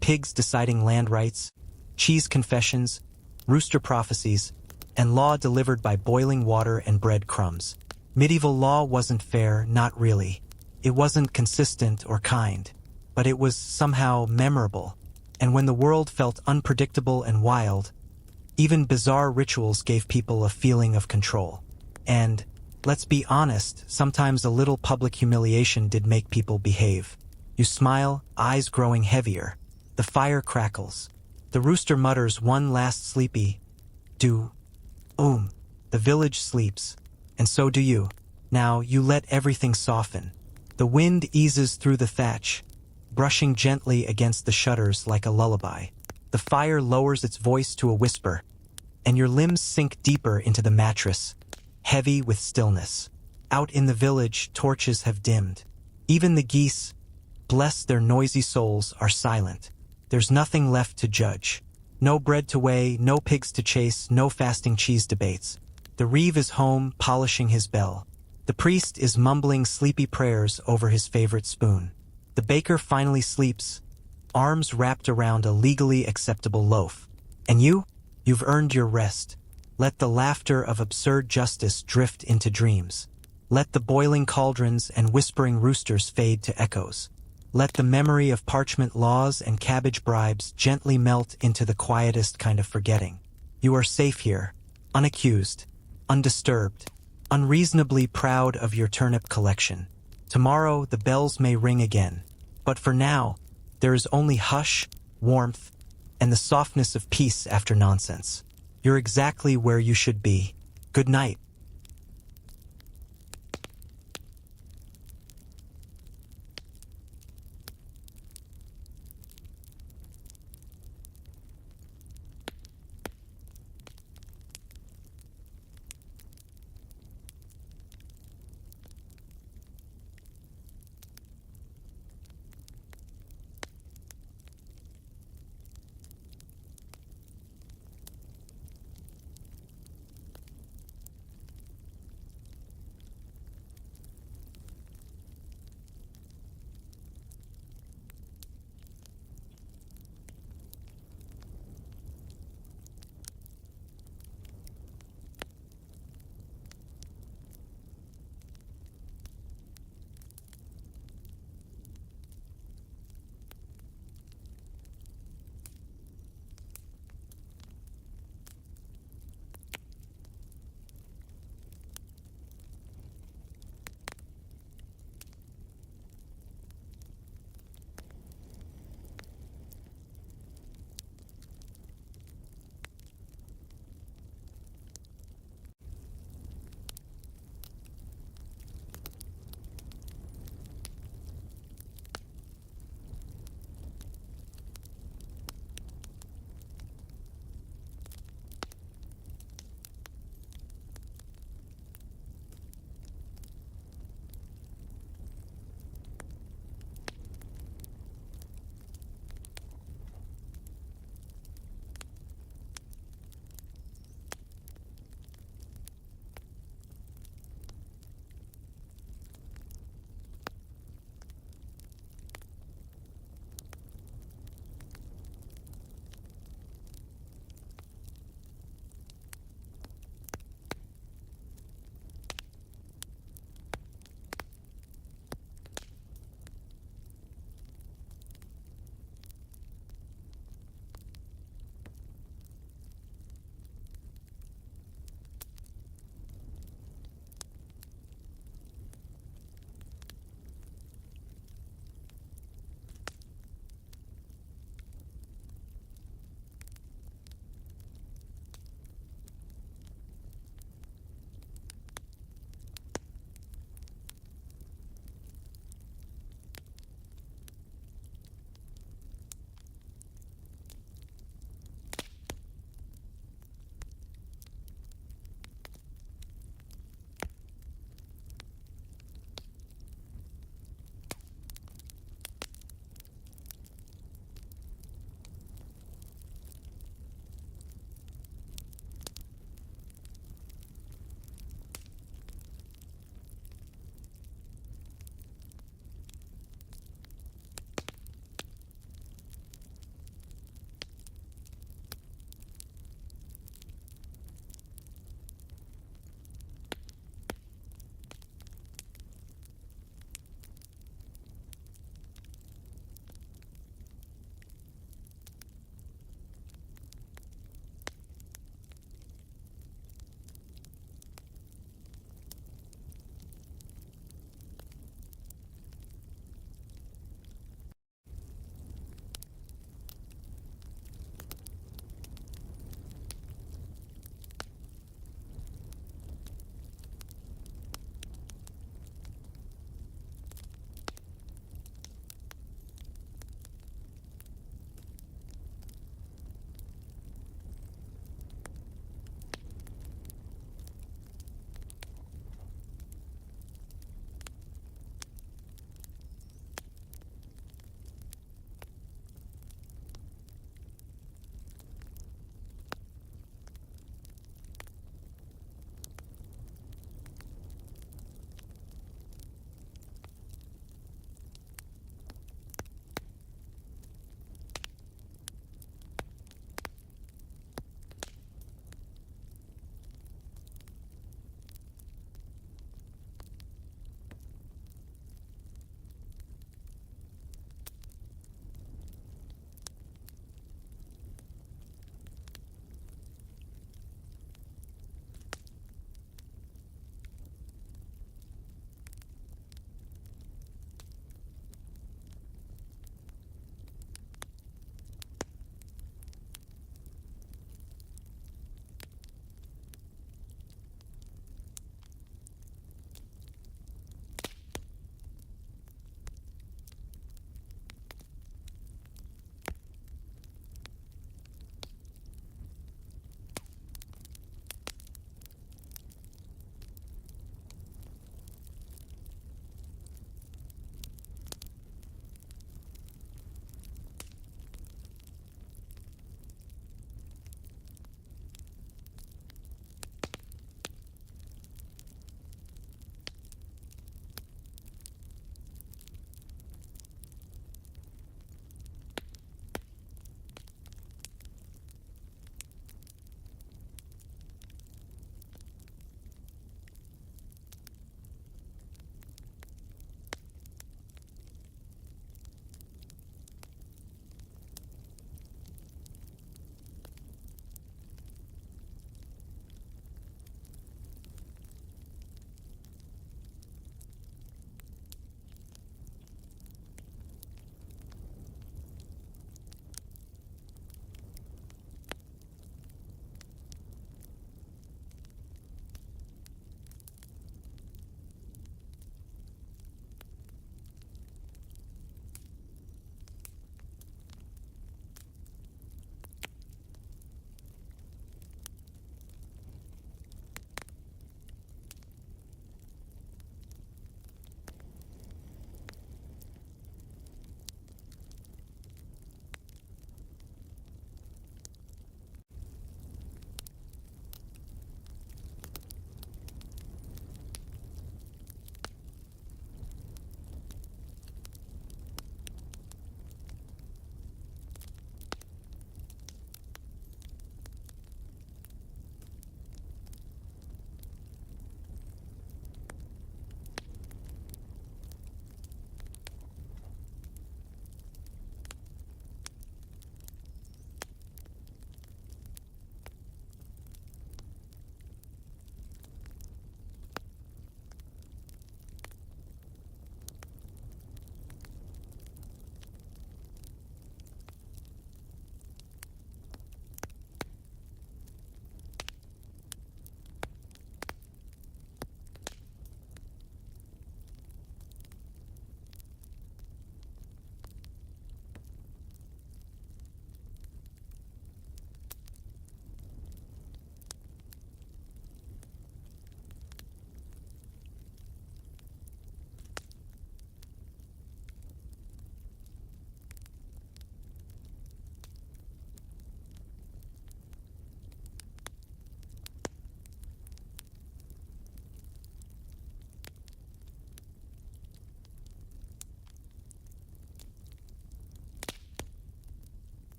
pigs deciding land rights, cheese confessions, rooster prophecies, and law delivered by boiling water and bread crumbs. Medieval law wasn't fair, not really. It wasn't consistent or kind, but it was somehow memorable. And when the world felt unpredictable and wild, even bizarre rituals gave people a feeling of control. And, let's be honest, sometimes a little public humiliation did make people behave. You smile, eyes growing heavier. The fire crackles. The rooster mutters one last sleepy do. The village sleeps. And so do you. Now you let everything soften. The wind eases through the thatch, brushing gently against the shutters like a lullaby. The fire lowers its voice to a whisper, and your limbs sink deeper into the mattress, heavy with stillness. Out in the village, torches have dimmed. Even the geese, bless their noisy souls, are silent. There's nothing left to judge. No bread to weigh, no pigs to chase, no fasting cheese debates. The reeve is home, polishing his bell. The priest is mumbling sleepy prayers over his favorite spoon. The baker finally sleeps, arms wrapped around a legally acceptable loaf. And you've earned your rest. Let the laughter of absurd justice drift into dreams. Let the boiling cauldrons and whispering roosters fade to echoes. Let the memory of parchment laws and cabbage bribes gently melt into the quietest kind of forgetting. You are safe here, unaccused, undisturbed, unreasonably proud of your turnip collection. Tomorrow the bells may ring again, but for now, there is only hush, warmth, and the softness of peace after nonsense. You're exactly where you should be. Good night.